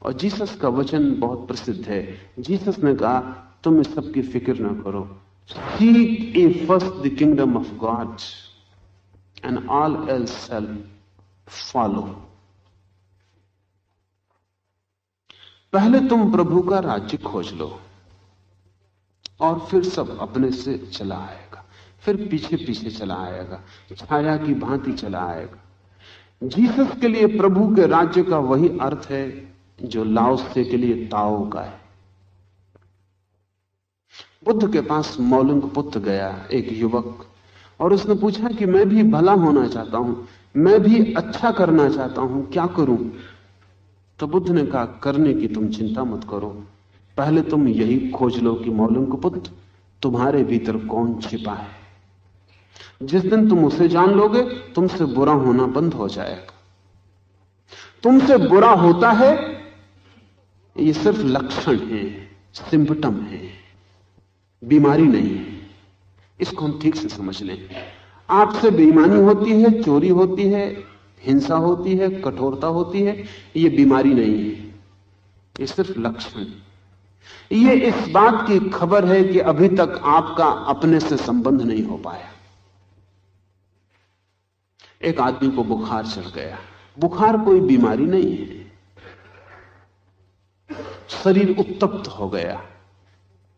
और जीसस का वचन बहुत प्रसिद्ध है। जीसस ने कहा तुम इस सब की फिक्र ना करो, seek ye first the kingdom of God and all else shall follow। पहले तुम प्रभु का राज्य खोज लो और फिर सब अपने से चला आएगा, फिर पीछे पीछे चला आएगा, छाया की भांति चला आएगा। जीसस के लिए प्रभु के राज्य का वही अर्थ है जो लाओसे के लिए ताओ का है। बुद्ध के पास मौलिंग पुत्र गया, एक युवक, और उसने पूछा कि मैं भी भला होना चाहता हूं, मैं भी अच्छा करना चाहता हूं, क्या करूं? तो बुद्ध ने कहा करने की तुम चिंता मत करो, पहले तुम यही खोज लो कि मौलम के पुत्र, तुम्हारे भीतर कौन छिपा है। जिस दिन तुम उसे जान लोगे, तुमसे बुरा होना बंद हो जाएगा। तुमसे बुरा होता है, ये सिर्फ लक्षण है, सिम्पटम है, बीमारी नहीं है। इसको हम ठीक से समझ लें। आपसे बेईमानी होती है, चोरी होती है, हिंसा होती है, कठोरता होती है, ये बीमारी नहीं है, ये सिर्फ लक्षण है। ये इस बात की खबर है कि अभी तक आपका अपने से संबंध नहीं हो पाया। एक आदमी को बुखार चढ़ गया। बुखार कोई बीमारी नहीं है, शरीर उत्तप्त हो गया।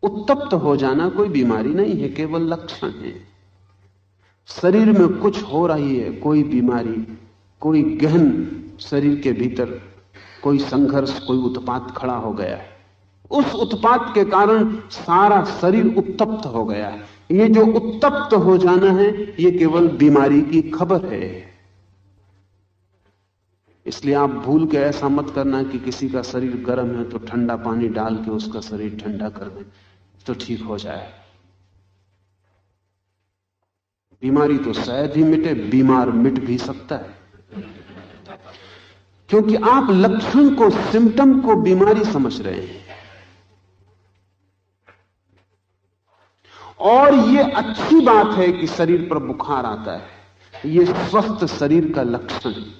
उत्तप्त हो जाना कोई बीमारी नहीं है, केवल लक्षण है। शरीर में कुछ हो रही है, कोई बीमारी, कोई गहन शरीर के भीतर कोई संघर्ष, कोई उत्पात खड़ा हो गया है। उस उत्पात के कारण सारा शरीर उत्तप्त हो गया है। ये जो उत्तप्त हो जाना है, ये केवल बीमारी की खबर है। इसलिए आप भूल के ऐसा मत करना कि किसी का शरीर गर्म है तो ठंडा पानी डाल के उसका शरीर ठंडा कर दें तो ठीक हो जाए। बीमारी तो शायद ही मिटे, बीमार मिट भी सकता है, क्योंकि आप लक्षण को, सिम्टम को बीमारी समझ रहे हैं। और यह अच्छी बात है कि शरीर पर बुखार आता है, यह स्वस्थ शरीर का लक्षण है।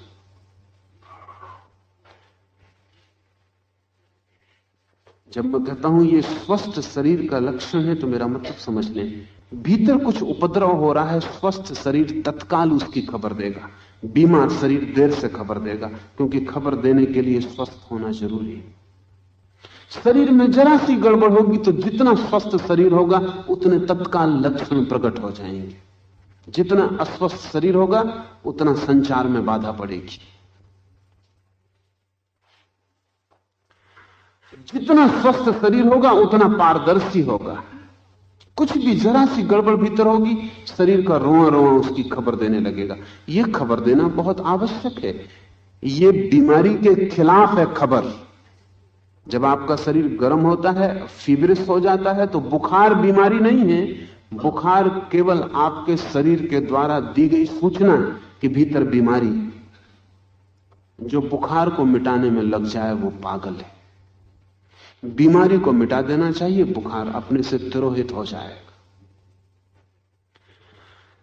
जब मैं कहता हूं यह स्वस्थ शरीर का लक्षण है, तो मेरा मतलब समझ लें, भीतर कुछ उपद्रव हो रहा है, स्वस्थ शरीर तत्काल उसकी खबर देगा, बीमार शरीर देर से खबर देगा, क्योंकि खबर देने के लिए स्वस्थ होना जरूरी है। शरीर में जरा सी गड़बड़ होगी तो जितना स्वस्थ शरीर होगा उतने तत्काल लक्षण प्रकट हो जाएंगे। जितना अस्वस्थ शरीर होगा उतना संचार में बाधा पड़ेगी। जितना स्वस्थ शरीर होगा उतना पारदर्शी होगा। कुछ भी जरा सी गड़बड़ भीतर होगी, शरीर का रोआ रोआ उसकी खबर देने लगेगा। यह खबर देना बहुत आवश्यक है। यह बीमारी के खिलाफ है खबर। जब आपका शरीर गर्म होता है, फीवरिश हो जाता है, तो बुखार बीमारी नहीं है। बुखार केवल आपके शरीर के द्वारा दी गई सूचना है कि भीतर बीमारी है। जो बुखार को मिटाने में लग जाए वो पागल है। बीमारी को मिटा देना चाहिए, बुखार अपने से तिरोहित हो जाएगा।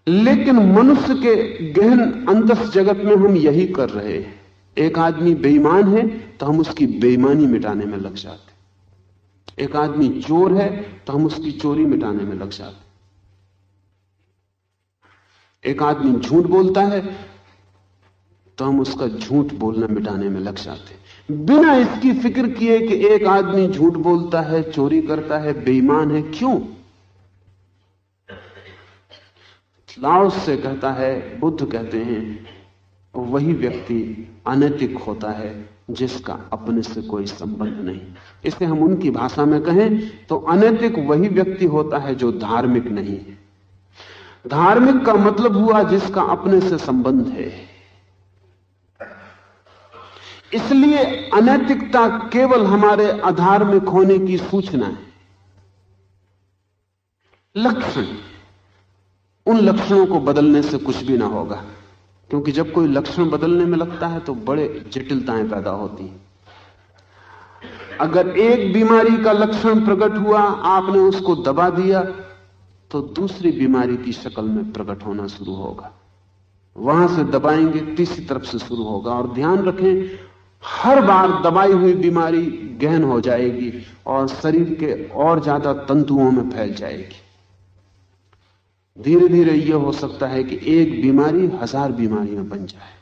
लेकिन मनुष्य के गहन अंतस जगत में हम यही कर रहे हैं। एक आदमी बेईमान है तो हम उसकी बेईमानी मिटाने में लग जाते। एक आदमी चोर है तो हम उसकी चोरी मिटाने में लग जाते। एक आदमी झूठ बोलता है तो हम उसका झूठ बोलना मिटाने में लग जाते, बिना इसकी फिक्र किए कि एक आदमी झूठ बोलता है, चोरी करता है, बेईमान है। क्यों? लाओस से कहता है, बुद्ध कहते हैं, वही व्यक्ति अनैतिक होता है जिसका अपने से कोई संबंध नहीं। इसे हम उनकी भाषा में कहें तो अनैतिक वही व्यक्ति होता है जो धार्मिक नहीं है। धार्मिक का मतलब हुआ जिसका अपने से संबंध है। इसलिए अनैतिकता केवल हमारे अधार्मिक होने की सूचना है, लक्षण। उन लक्षणों को बदलने से कुछ भी ना होगा, क्योंकि जब कोई लक्षण बदलने में लगता है तो बड़े जटिलताएं पैदा होती हैं। अगर एक बीमारी का लक्षण प्रकट हुआ, आपने उसको दबा दिया, तो दूसरी बीमारी की शक्ल में प्रकट होना शुरू होगा। वहां से दबाएंगे, तीसरी तरफ से शुरू होगा। और ध्यान रखें, हर बार दबाई हुई बीमारी गहन हो जाएगी और शरीर के और ज्यादा तंतुओं में फैल जाएगी। धीरे धीरे यह हो सकता है कि एक बीमारी 1000 बीमारियां बन जाए।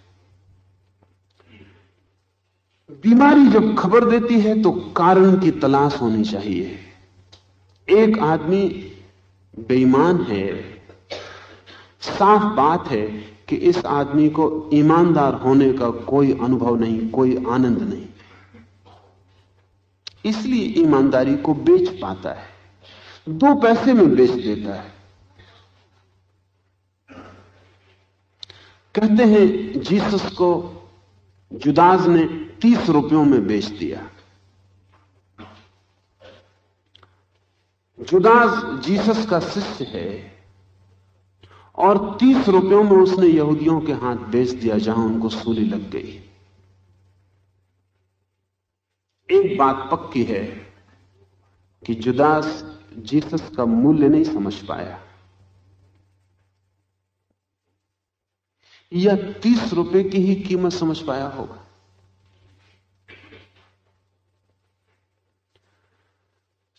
बीमारी जब खबर देती है तो कारण की तलाश होनी चाहिए। एक आदमी बेईमान है, साफ बात है कि इस आदमी को ईमानदार होने का कोई अनुभव नहीं, कोई आनंद नहीं, इसलिए ईमानदारी को बेच पाता है, 2 पैसे में बेच देता है। कहते हैं जीसस को जुदास ने 30 रुपयों में बेच दिया। जुदास जीसस का शिष्य है और 30 रुपयों में उसने यहूदियों के हाथ बेच दिया जहां उनको सूली लग गई। एक बात पक्की है कि जुदास जीसस का मूल्य नहीं समझ पाया, या 30 रुपए की ही कीमत समझ पाया होगा।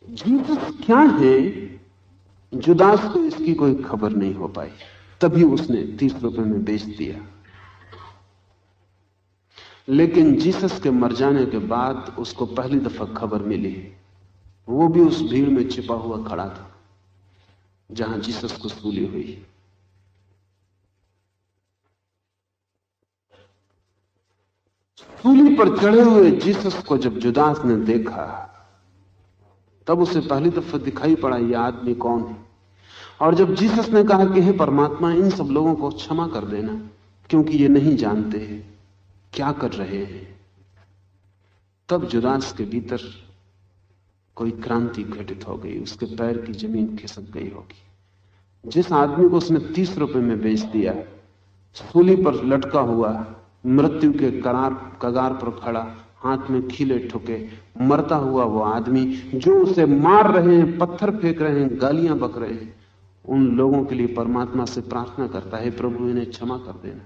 जीसस क्या है, जुदास को इसकी कोई खबर नहीं हो पाई, तभी उसने 30 रुपए में बेच दिया। लेकिन जीसस के मर जाने के बाद उसको पहली दफा खबर मिली, वो भी उस भीड़ में छिपा हुआ खड़ा था जहां जीसस को सूली हुई। सूली पर चढ़े हुए जीसस को जब जुदास ने देखा, तब उसे पहली दफा दिखाई पड़ा यह आदमी कौन है। और जब जीसस ने कहा कि हे परमात्मा, इन सब लोगों को क्षमा कर देना, क्योंकि ये नहीं जानते हैं क्या कर रहे हैं, तब जुदास के भीतर कोई क्रांति घटित हो गई, उसके पैर की जमीन खिसक गई होगी। जिस आदमी को उसने 30 रुपए में बेच दिया, सूली पर लटका हुआ, मृत्यु के कगार पर खड़ा, हाथ में खीले ठुके मरता हुआ वो आदमी, जो उसे मार रहे हैं, पत्थर फेंक रहे हैं, गालियां बक रहे हैं, उन लोगों के लिए परमात्मा से प्रार्थना करता है, प्रभु इन्हें क्षमा कर देना,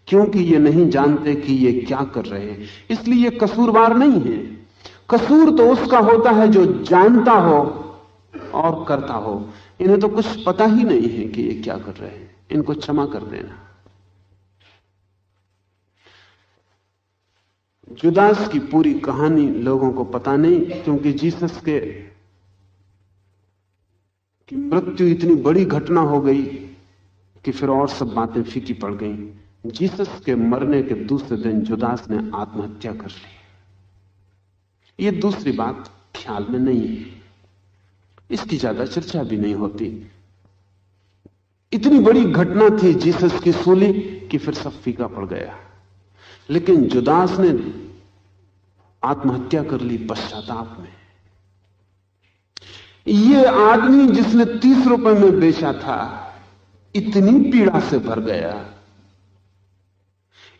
क्योंकि ये नहीं जानते कि ये क्या कर रहे हैं। इसलिए ये कसूरवार नहीं है। कसूर तो उसका होता है जो जानता हो और करता हो। इन्हें तो कुछ पता ही नहीं है कि ये क्या कर रहे हैं, इनको क्षमा कर देना। जुदास की पूरी कहानी लोगों को पता नहीं, क्योंकि जीसस के की मृत्यु इतनी बड़ी घटना हो गई कि फिर और सब बातें फीकी पड़ गईं। जीसस के मरने के दूसरे दिन जुदास ने आत्महत्या कर ली। ये दूसरी बात ख्याल में नहीं है, इसकी ज्यादा चर्चा भी नहीं होती। इतनी बड़ी घटना थी जीसस की सूली कि फिर सब फीका पड़ गया। लेकिन जुदास ने आत्महत्या कर ली पश्चाताप में। ये आदमी जिसने 30 रुपए में बेचा था, इतनी पीड़ा से भर गया,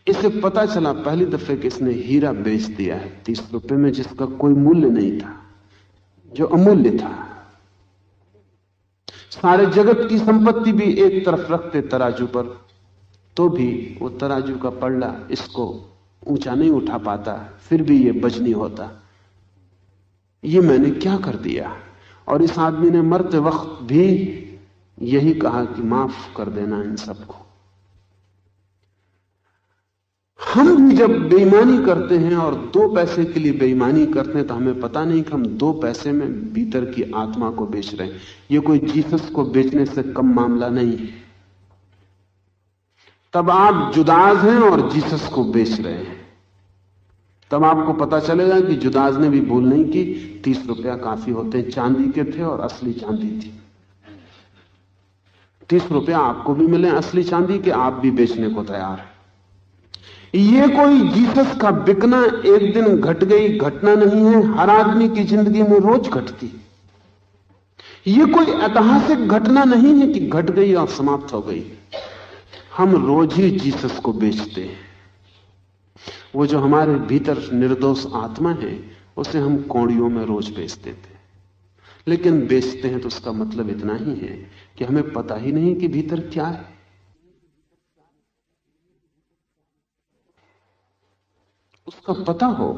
इसे पता चला पहली दफे कि इसने हीरा बेच दिया है 30 रुपए में, जिसका कोई मूल्य नहीं था, जो अमूल्य था। सारे जगत की संपत्ति भी एक तरफ रखते तराजू पर, तो भी वो तराजू का पल्ला इसको ऊंचा नहीं उठा पाता, फिर भी ये बजनी होता। ये मैंने क्या कर दिया। और इस आदमी ने मरते वक्त भी यही कहा कि माफ कर देना इन सबको। हम भी जब बेईमानी करते हैं और 2 पैसे के लिए बेईमानी करते हैं, तो हमें पता नहीं कि हम 2 पैसे में भीतर की आत्मा को बेच रहे हैं। ये कोई जीसस को बेचने से कम मामला नहीं है। तब आप जुदास हैं और जीसस को बेच रहे हैं। तब आपको पता चलेगा कि जुदास ने भी भूल नहीं की। 30 रुपया काफी होते हैं, चांदी के थे और असली चांदी थी। 30 रुपया आपको भी मिले असली चांदी के, आप भी बेचने को तैयार है। ये कोई जीसस का बिकना एक दिन घट गई घटना नहीं है, हर आदमी की जिंदगी में रोज घटती। ये कोई ऐतिहासिक घटना नहीं है कि घट गई और समाप्त हो गई। हम रोज ही जीसस को बेचते हैं। वो जो हमारे भीतर निर्दोष आत्मा है, उसे हम कौड़ियों में रोज बेच देते हैं। लेकिन बेचते हैं तो उसका मतलब इतना ही है कि हमें पता ही नहीं कि भीतर क्या है। उसका पता हो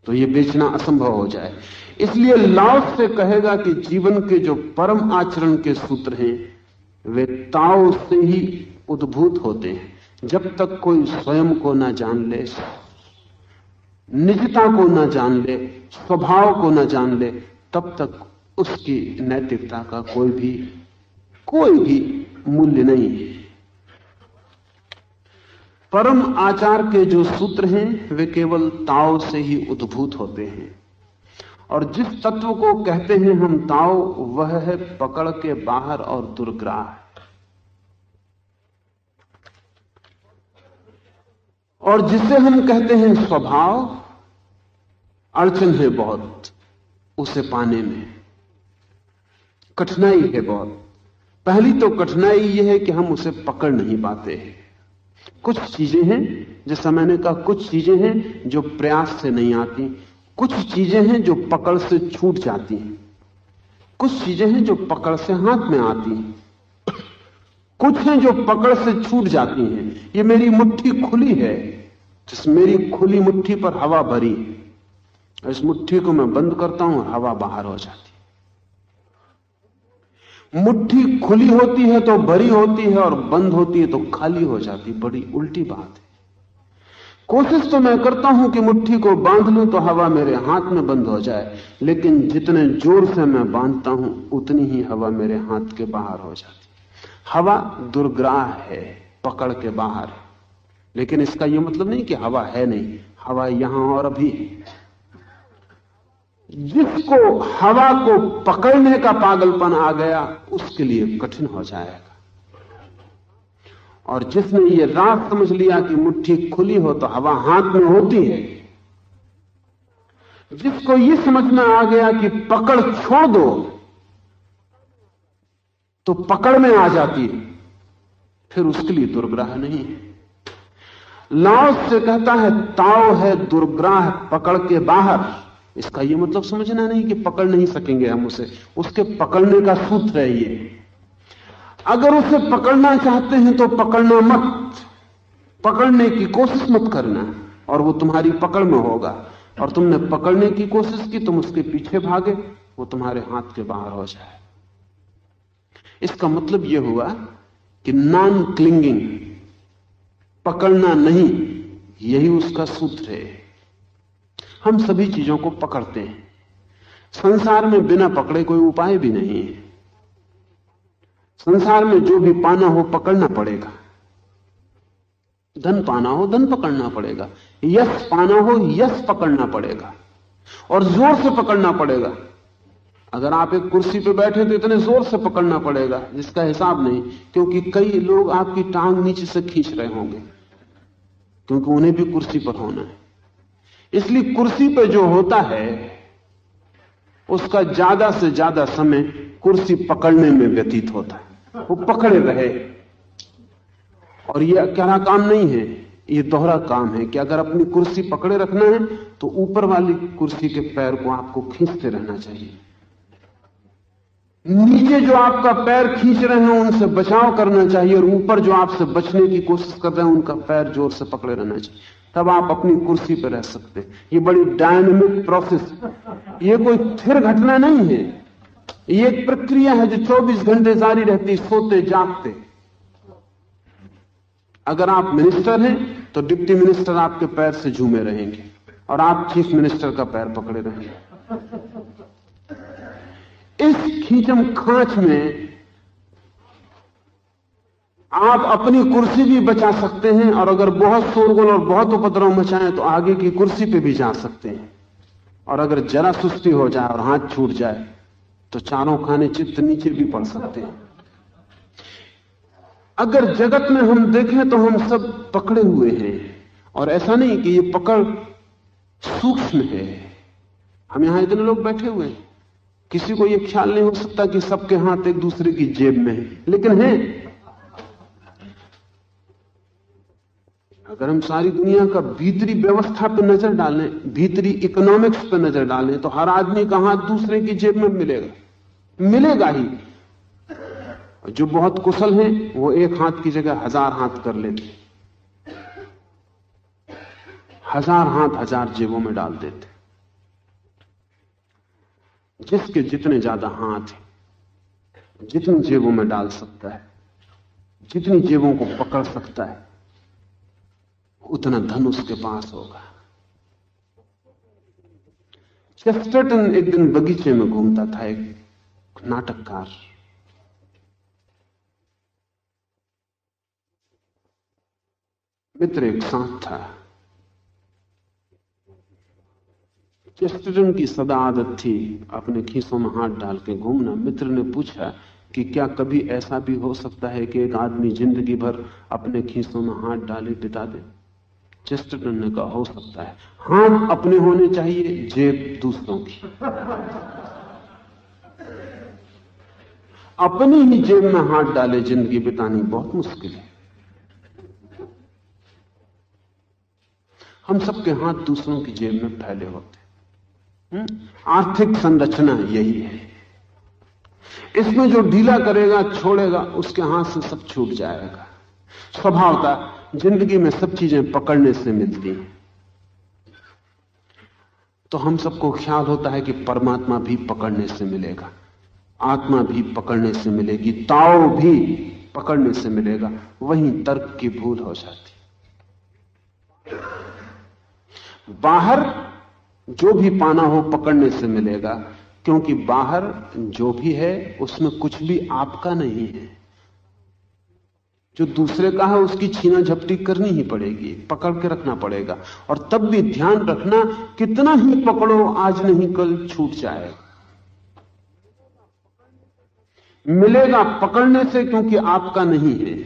तो यह बेचना असंभव हो जाए। इसलिए लाओस से कहेगा कि जीवन के जो परम आचरण के सूत्र हैं, वे ताओ से ही उद्भूत होते हैं। जब तक कोई स्वयं को ना जान ले, निजता को ना जान ले, स्वभाव को ना जान ले, तब तक उसकी नैतिकता का कोई भी मूल्य नहीं है। परम आचार के जो सूत्र हैं, वे केवल ताओ से ही उद्भूत होते हैं। और जिस तत्व को कहते हैं हम ताओ, वह है पकड़ के बाहर और दुर्ग्राह। और जिसे हम कहते हैं स्वभाव, अड़चन है बहुत उसे पाने में। कठिनाई है बहुत। पहली तो कठिनाई यह है कि हम उसे पकड़ नहीं पाते हैं। कुछ चीजें हैं, जैसा मैंने कहा, कुछ चीजें हैं जो प्रयास से नहीं आती, कुछ चीजें हैं जो पकड़ से छूट जाती हैं, कुछ चीजें हैं जो पकड़ से हाथ में आती हैं, कुछ हैं जो पकड़ से छूट जाती हैं। ये मेरी मुट्ठी खुली है, जिस मेरी खुली मुट्ठी पर हवा भरी, इस मुट्ठी को मैं बंद करता हूं, हवा बाहर हो जाती। मुट्ठी खुली होती है तो भरी होती है, और बंद होती है तो खाली हो जाती। बड़ी उल्टी बात है। कोशिश तो मैं करता हूं कि मुट्ठी को बांध लूं तो हवा मेरे हाथ में बंद हो जाए, लेकिन जितने जोर से मैं बांधता हूं उतनी ही हवा मेरे हाथ के बाहर हो जाती। हवा दुर्ग्राह है, पकड़ के बाहर है, लेकिन इसका यह मतलब नहीं कि हवा है नहीं, हवा यहां और अभी है। जिसको हवा को पकड़ने का पागलपन आ गया उसके लिए कठिन हो जाएगा, और जिसने ये राज समझ लिया कि मुट्ठी खुली हो तो हवा हाथ में होती है, जिसको ये समझ में आ गया कि पकड़ छोड़ दो तो पकड़ में आ जाती है, फिर उसके लिए दुर्ग्राह नहीं है। लाओस से कहता है ताओ है दुर्ग्राह पकड़ के बाहर। इसका यह मतलब समझना नहीं कि पकड़ नहीं सकेंगे हम उसे, उसके पकड़ने का सूत्र है ये। अगर उसे पकड़ना चाहते हैं तो पकड़ना मत, पकड़ने की कोशिश मत करना, और वो तुम्हारी पकड़ में होगा। और तुमने पकड़ने की कोशिश की, तुम उसके पीछे भागे, वो तुम्हारे हाथ के बाहर हो जाए। इसका मतलब यह हुआ कि नॉन क्लिंगिंग, पकड़ना नहीं, यही उसका सूत्र है। हम सभी चीजों को पकड़ते हैं। संसार में बिना पकड़े कोई उपाय भी नहीं है। संसार में जो भी पाना हो पकड़ना पड़ेगा। धन पाना हो धन पकड़ना पड़ेगा, यश पाना हो यश पकड़ना पड़ेगा, और जोर से पकड़ना पड़ेगा। अगर आप एक कुर्सी पे बैठे तो इतने जोर से पकड़ना पड़ेगा जिसका हिसाब नहीं, क्योंकि कई लोग आपकी टांग नीचे से खींच रहे होंगे, क्योंकि उन्हें भी कुर्सी पर होना है। इसलिए कुर्सी पे जो होता है उसका ज्यादा से ज्यादा समय कुर्सी पकड़ने में व्यतीत होता है। वो पकड़े रहे, और ये अकेला काम नहीं है, ये दोहरा काम है कि अगर अपनी कुर्सी पकड़े रखना है तो ऊपर वाली कुर्सी के पैर को आपको खींचते रहना चाहिए। नीचे जो आपका पैर खींच रहे हैं उनसे बचाव करना चाहिए, और ऊपर जो आपसे बचने की कोशिश कर रहे हैं उनका पैर जोर से पकड़े रहना चाहिए। तब आप अपनी कुर्सी पर रह सकते हैं। ये बड़ी डायनामिक प्रोसेस, ये कोई स्थिर घटना नहीं है, ये एक प्रक्रिया है जो 24 घंटे जारी रहती, सोते जागते। अगर आप मिनिस्टर हैं तो डिप्टी मिनिस्टर आपके पैर से झूमे रहेंगे, और आप चीफ मिनिस्टर का पैर पकड़े रहेंगे। इस खींचम खांच में आप अपनी कुर्सी भी बचा सकते हैं, और अगर बहुत शोरगुल और बहुत उपद्रव मचाएं तो आगे की कुर्सी पे भी जा सकते हैं। और अगर जरा सुस्ती हो जाए और हाथ छूट जाए तो चारों खाने चित्त नीचे भी पड़ सकते हैं। अगर जगत में हम देखें तो हम सब पकड़े हुए हैं, और ऐसा नहीं कि ये पकड़ सूक्ष्म है। हम यहां इतने लोग बैठे हुए हैं, किसी को यह ख्याल नहीं हो सकता कि सबके हाथ एक दूसरे की जेब में है, लेकिन है। अगर हम सारी दुनिया का भीतरी व्यवस्था पर नजर डालें, भीतरी इकोनॉमिक्स पर नजर डालें, तो हर आदमी का हाथ दूसरे की जेब में मिलेगा ही। जो बहुत कुशल हैं वो एक हाथ की जगह 1000 हाथ कर लेते, 1000 हाथ 1000 जेबों में डाल देते। जिसके जितने ज्यादा हाथ हैं, जितनी जेबों में डाल सकता है, जितनी जेबों को पकड़ सकता है, उतना धन उसके पास होगा। चेस्टरटन एक दिन बगीचे में घूमता था, एक नाटककार। मित्र एक साथ था। चेस्टरटन की सदा आदत थी अपने खीसों में हाथ डाल के घूमना। मित्र ने पूछा कि क्या कभी ऐसा भी हो सकता है कि एक आदमी जिंदगी भर अपने खीसों में हाथ डाले बिता दे? चेस्टरटन ने कहा हो सकता है। हाथ अपने होने चाहिए, जेब दूसरों की। अपनी ही जेब में हाथ डाले जिंदगी बितानी बहुत मुश्किल है। हम सबके हाथ दूसरों की जेब में फैले होते हैं। आर्थिक संरचना यही है। इसमें जो ढीला करेगा, छोड़ेगा, उसके हाथ से सब छूट जाएगा। स्वभावता जिंदगी में सब चीजें पकड़ने से मिलती हैं। तो हम सबको ख्याल होता है कि परमात्मा भी पकड़ने से मिलेगा, आत्मा भी पकड़ने से मिलेगी, ताओ भी पकड़ने से मिलेगा। वहीं तर्क की भूल हो जाती। बाहर जो भी पाना हो पकड़ने से मिलेगा, क्योंकि बाहर जो भी है उसमें कुछ भी आपका नहीं है। जो दूसरे का है उसकी छीना झपटी करनी ही पड़ेगी, पकड़ के रखना पड़ेगा। और तब भी ध्यान रखना, कितना ही पकड़ो आज नहीं कल छूट जाएगा। मिलेगा पकड़ने से क्योंकि आपका नहीं है,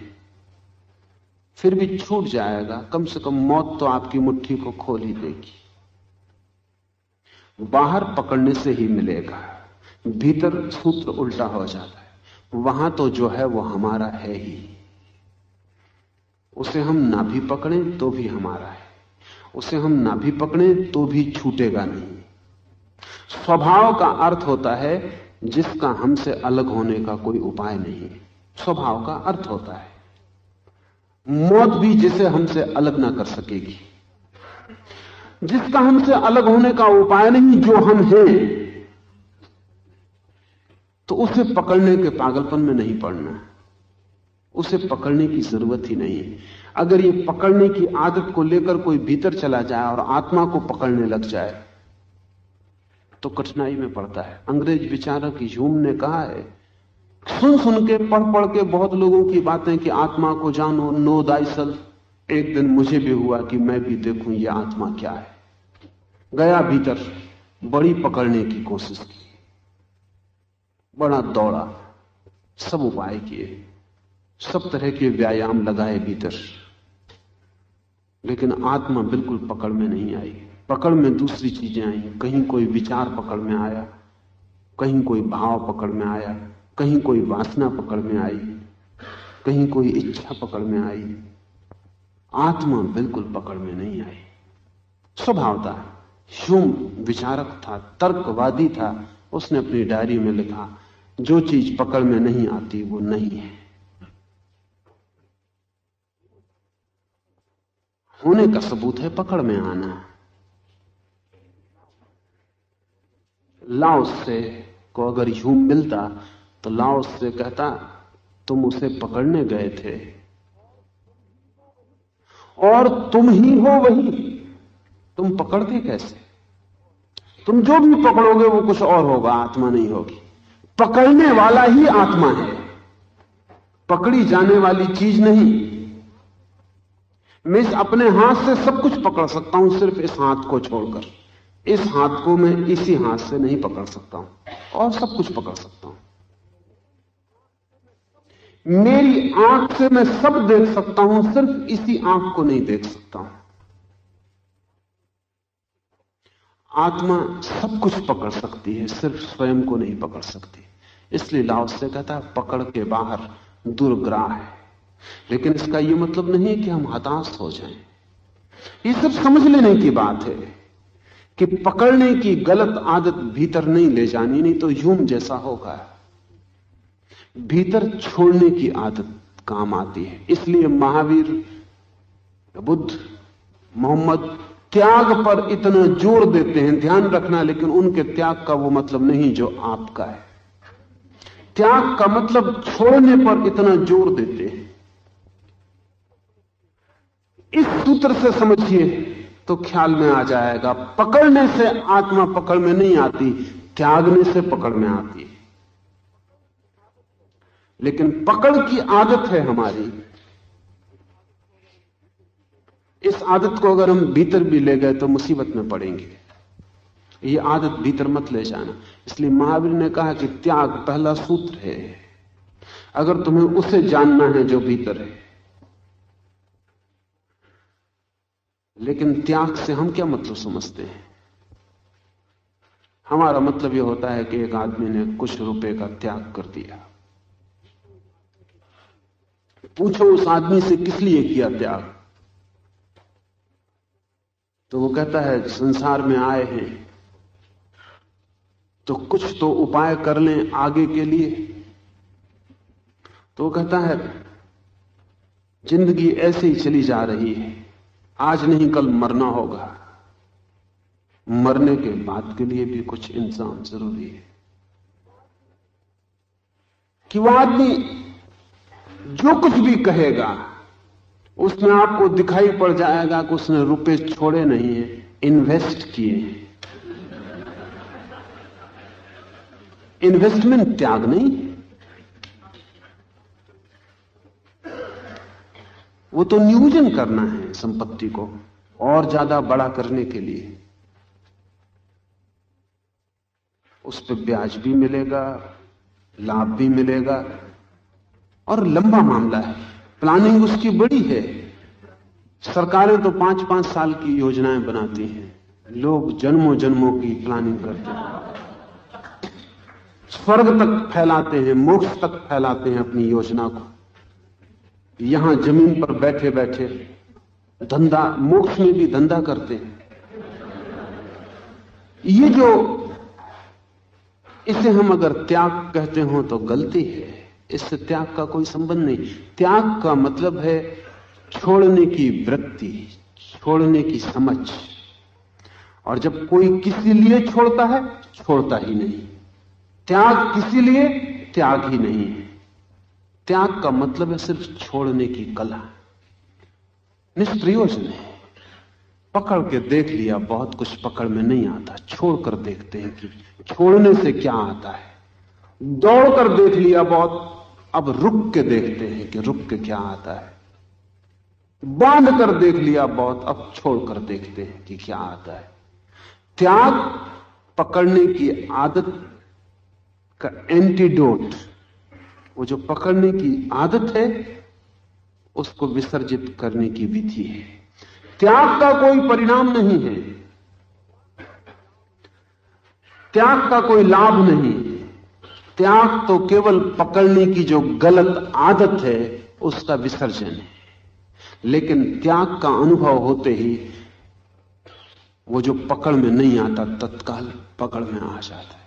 फिर भी छूट जाएगा। कम से कम मौत तो आपकी मुट्ठी को खोल ही देगी। बाहर पकड़ने से ही मिलेगा, भीतर सूत्र उल्टा हो जाता है। वहां तो जो है वो हमारा है ही, उसे हम ना भी पकड़ें तो भी हमारा है, उसे हम ना भी पकड़ें तो भी छूटेगा नहीं। स्वभाव का अर्थ होता है जिसका हमसे अलग होने का कोई उपाय नहीं। स्वभाव का अर्थ होता है मौत भी जिसे हमसे अलग ना कर सकेगी। जिसका हमसे अलग होने का उपाय नहीं, जो हम हैं, तो उसे पकड़ने के पागलपन में नहीं पड़ना। उसे पकड़ने की जरूरत ही नहीं है। अगर ये पकड़ने की आदत को लेकर कोई भीतर चला जाए और आत्मा को पकड़ने लग जाए तो कठिनाई में पड़ता है। अंग्रेज विचारक ह्यूम ने कहा है, सुन सुन के पढ़ पढ़ के बहुत लोगों की बातें कि आत्मा को जानो, नो दाइसेल्फ। एक दिन मुझे भी हुआ कि मैं भी देखूं ये आत्मा क्या है। गया भीतर, बड़ी पकड़ने की कोशिश की, बड़ा दौड़ा, सब उपाय किए, सब तरह के व्यायाम लगाए भीतर, लेकिन आत्मा बिल्कुल पकड़ में नहीं आई। पकड़ में दूसरी चीजें आई। कहीं कोई विचार पकड़ में आया, कहीं कोई भाव पकड़ में आया, कहीं कोई वासना पकड़ में आई, कहीं कोई इच्छा पकड़ में आई। आत्मा बिल्कुल पकड़ में नहीं आई। स्वभाव था। ह्यूम विचारक था, तर्कवादी था। उसने अपनी डायरी में लिखा, जो चीज पकड़ में नहीं आती वो नहीं है। होने का सबूत है पकड़ में आना। लाओस से को अगर ह्यूम मिलता तो लाओस से कहता, तुम उसे पकड़ने गए थे और तुम ही हो वही, तुम पकड़ते कैसे? तुम जो भी पकड़ोगे वो कुछ और होगा, आत्मा नहीं होगी। पकड़ने वाला ही आत्मा है, पकड़ी जाने वाली चीज नहीं। मैं अपने हाथ से सब कुछ पकड़ सकता हूं, सिर्फ इस हाथ को छोड़कर। इस हाथ को मैं इसी हाथ से नहीं पकड़ सकता हूं, और सब कुछ पकड़ सकता हूं। मेरी आंख से मैं सब देख सकता हूं, सिर्फ इसी आंख को नहीं देख सकता हूं। आत्मा सब कुछ पकड़ सकती है, सिर्फ स्वयं को नहीं पकड़ सकती। इसलिए लाओस से कहता है, पकड़ के बाहर दुर्ग्राह है। लेकिन इसका यह मतलब नहीं है कि हम हताश हो जाएं। ये सब समझ लेने की बात है कि पकड़ने की गलत आदत भीतर नहीं ले जानी, नहीं तो ह्यूम जैसा होगा। भीतर छोड़ने की आदत काम आती है। इसलिए महावीर, बुद्ध, मोहम्मद त्याग पर इतना जोर देते हैं। ध्यान रखना, लेकिन उनके त्याग का वो मतलब नहीं जो आपका है। त्याग का मतलब छोड़ने पर इतना जोर देते हैं। इस सूत्र से समझिए तो ख्याल में आ जाएगा, पकड़ने से आत्मा पकड़ में नहीं आती, त्यागने से पकड़ में आती है। लेकिन पकड़ की आदत है हमारी। इस आदत को अगर हम भीतर भी ले गए तो मुसीबत में पड़ेंगे। ये आदत भीतर मत ले जाना। इसलिए महावीर ने कहा कि त्याग पहला सूत्र है। अगर तुम्हें उसे जानना है जो भीतर है। लेकिन त्याग से हम क्या मतलब समझते हैं? हमारा मतलब यह होता है कि एक आदमी ने कुछ रुपए का त्याग कर दिया, पूछो उस आदमी से किस लिए किया त्याग, तो वो कहता है संसार में आए हैं तो कुछ तो उपाय कर लें आगे के लिए। तो वो कहता है जिंदगी ऐसे ही चली जा रही है, आज नहीं कल मरना होगा, मरने के बाद के लिए भी कुछ इंतजाम जरूरी है। कि वो आदमी जो कुछ भी कहेगा उसमें आपको दिखाई पड़ जाएगा कि उसने रुपए छोड़े नहीं है, इन्वेस्ट किए हैं। इन्वेस्टमेंट त्याग नहीं, वो तो नियोजन करना है संपत्ति को और ज्यादा बड़ा करने के लिए। उस पर ब्याज भी मिलेगा, लाभ भी मिलेगा और लंबा मामला है। प्लानिंग उसकी बड़ी है। सरकारें तो 5-5 साल की योजनाएं बनाती हैं, लोग जन्मों जन्मों की प्लानिंग करते हैं, स्वर्ग तक फैलाते हैं, मोक्ष तक फैलाते हैं अपनी योजना को। यहां जमीन पर बैठे बैठे धंधा, मोक्ष में भी धंधा करते हैं। ये जो इसे हम अगर त्याग कहते हो तो गलती है, इससे त्याग का कोई संबंध नहीं। त्याग का मतलब है छोड़ने की वृत्ति, छोड़ने की समझ। और जब कोई किसी लिए छोड़ता है, छोड़ता ही नहीं। त्याग किसी लिए त्याग ही नहीं है। त्याग का मतलब है सिर्फ छोड़ने की कला। निष्प्रयोजन है। पकड़ के देख लिया, बहुत कुछ पकड़ में नहीं आता, छोड़कर देखते हैं कि छोड़ने से क्या आता है। दौड़कर देख लिया बहुत, अब रुक के देखते हैं कि रुक के क्या आता है। बांध कर देख लिया बहुत, अब छोड़कर देखते हैं कि क्या आता है। त्याग पकड़ने की आदत का एंटीडोट, वो जो पकड़ने की आदत है उसको विसर्जित करने की विधि है। त्याग का कोई परिणाम नहीं है, त्याग का कोई लाभ नहीं। त्याग तो केवल पकड़ने की जो गलत आदत है उसका विसर्जन है। लेकिन त्याग का अनुभव होते ही वो जो पकड़ में नहीं आता तत्काल पकड़ में आ जाता है।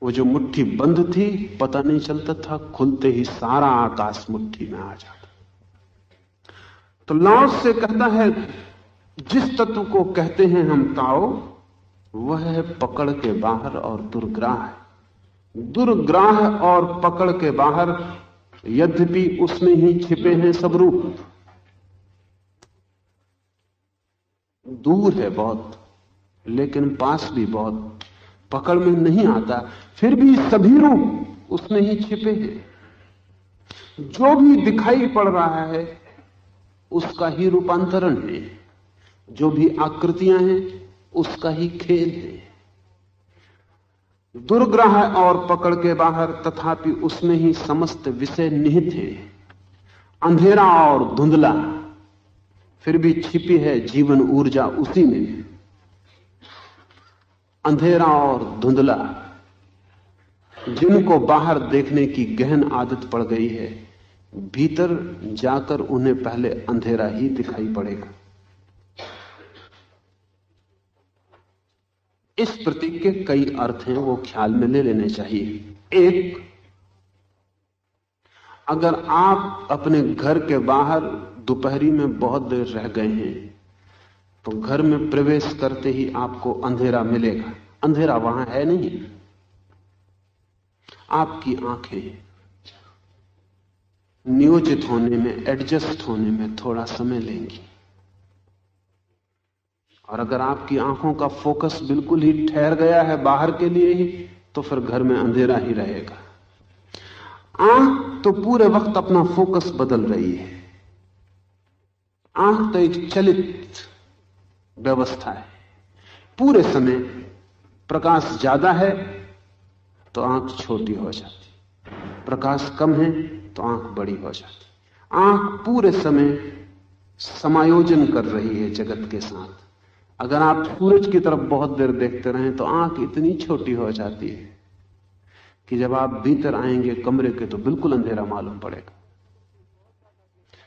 वो जो मुट्ठी बंद थी पता नहीं चलता था, खुलते ही सारा आकाश मुट्ठी में आ जाता। तो लाओस से कहता है जिस तत्व को कहते हैं हम ताओ, वह है पकड़ के बाहर और दुर्ग्राह। दुर्ग्राह और पकड़ के बाहर, यद्यपि उसमें ही छिपे हैं सब रूप। दूर है बहुत लेकिन पास भी बहुत, पकड़ में नहीं आता, फिर भी सभी रूप उसमें ही छिपे हैं। जो भी दिखाई पड़ रहा है उसका ही रूपांतरण है, जो भी आकृतियां हैं उसका ही खेल है। दुर्ग्राह और पकड़ के बाहर, तथापि उसमें ही समस्त विषय निहित है। अंधेरा और धुंधला, फिर भी छिपी है जीवन ऊर्जा उसी में। अंधेरा और धुंधला, जिनको बाहर देखने की गहन आदत पड़ गई है, भीतर जाकर उन्हें पहले अंधेरा ही दिखाई पड़ेगा। इस प्रतीक के कई अर्थ हैं, वो ख्याल में ले लेने चाहिए। एक, अगर आप अपने घर के बाहर दोपहरी में बहुत देर रह गए हैं तो घर में प्रवेश करते ही आपको अंधेरा मिलेगा। अंधेरा वहां है नहीं, आपकी आंखें नियोजित होने में, एडजस्ट होने में थोड़ा समय लेंगी। और अगर आपकी आंखों का फोकस बिल्कुल ही ठहर गया है बाहर के लिए ही, तो फिर घर में अंधेरा ही रहेगा। आंख तो पूरे वक्त अपना फोकस बदल रही है। आंख तो एक चलित व्यवस्था है। पूरे समय प्रकाश ज्यादा है तो आंख छोटी हो जाती, प्रकाश कम है तो आंख बड़ी हो जाती। आंख पूरे समय समायोजन कर रही है जगत के साथ। अगर आप सूरज की तरफ बहुत देर देखते रहें तो आंख इतनी छोटी हो जाती है कि जब आप भीतर आएंगे कमरे के तो बिल्कुल अंधेरा मालूम पड़ेगा।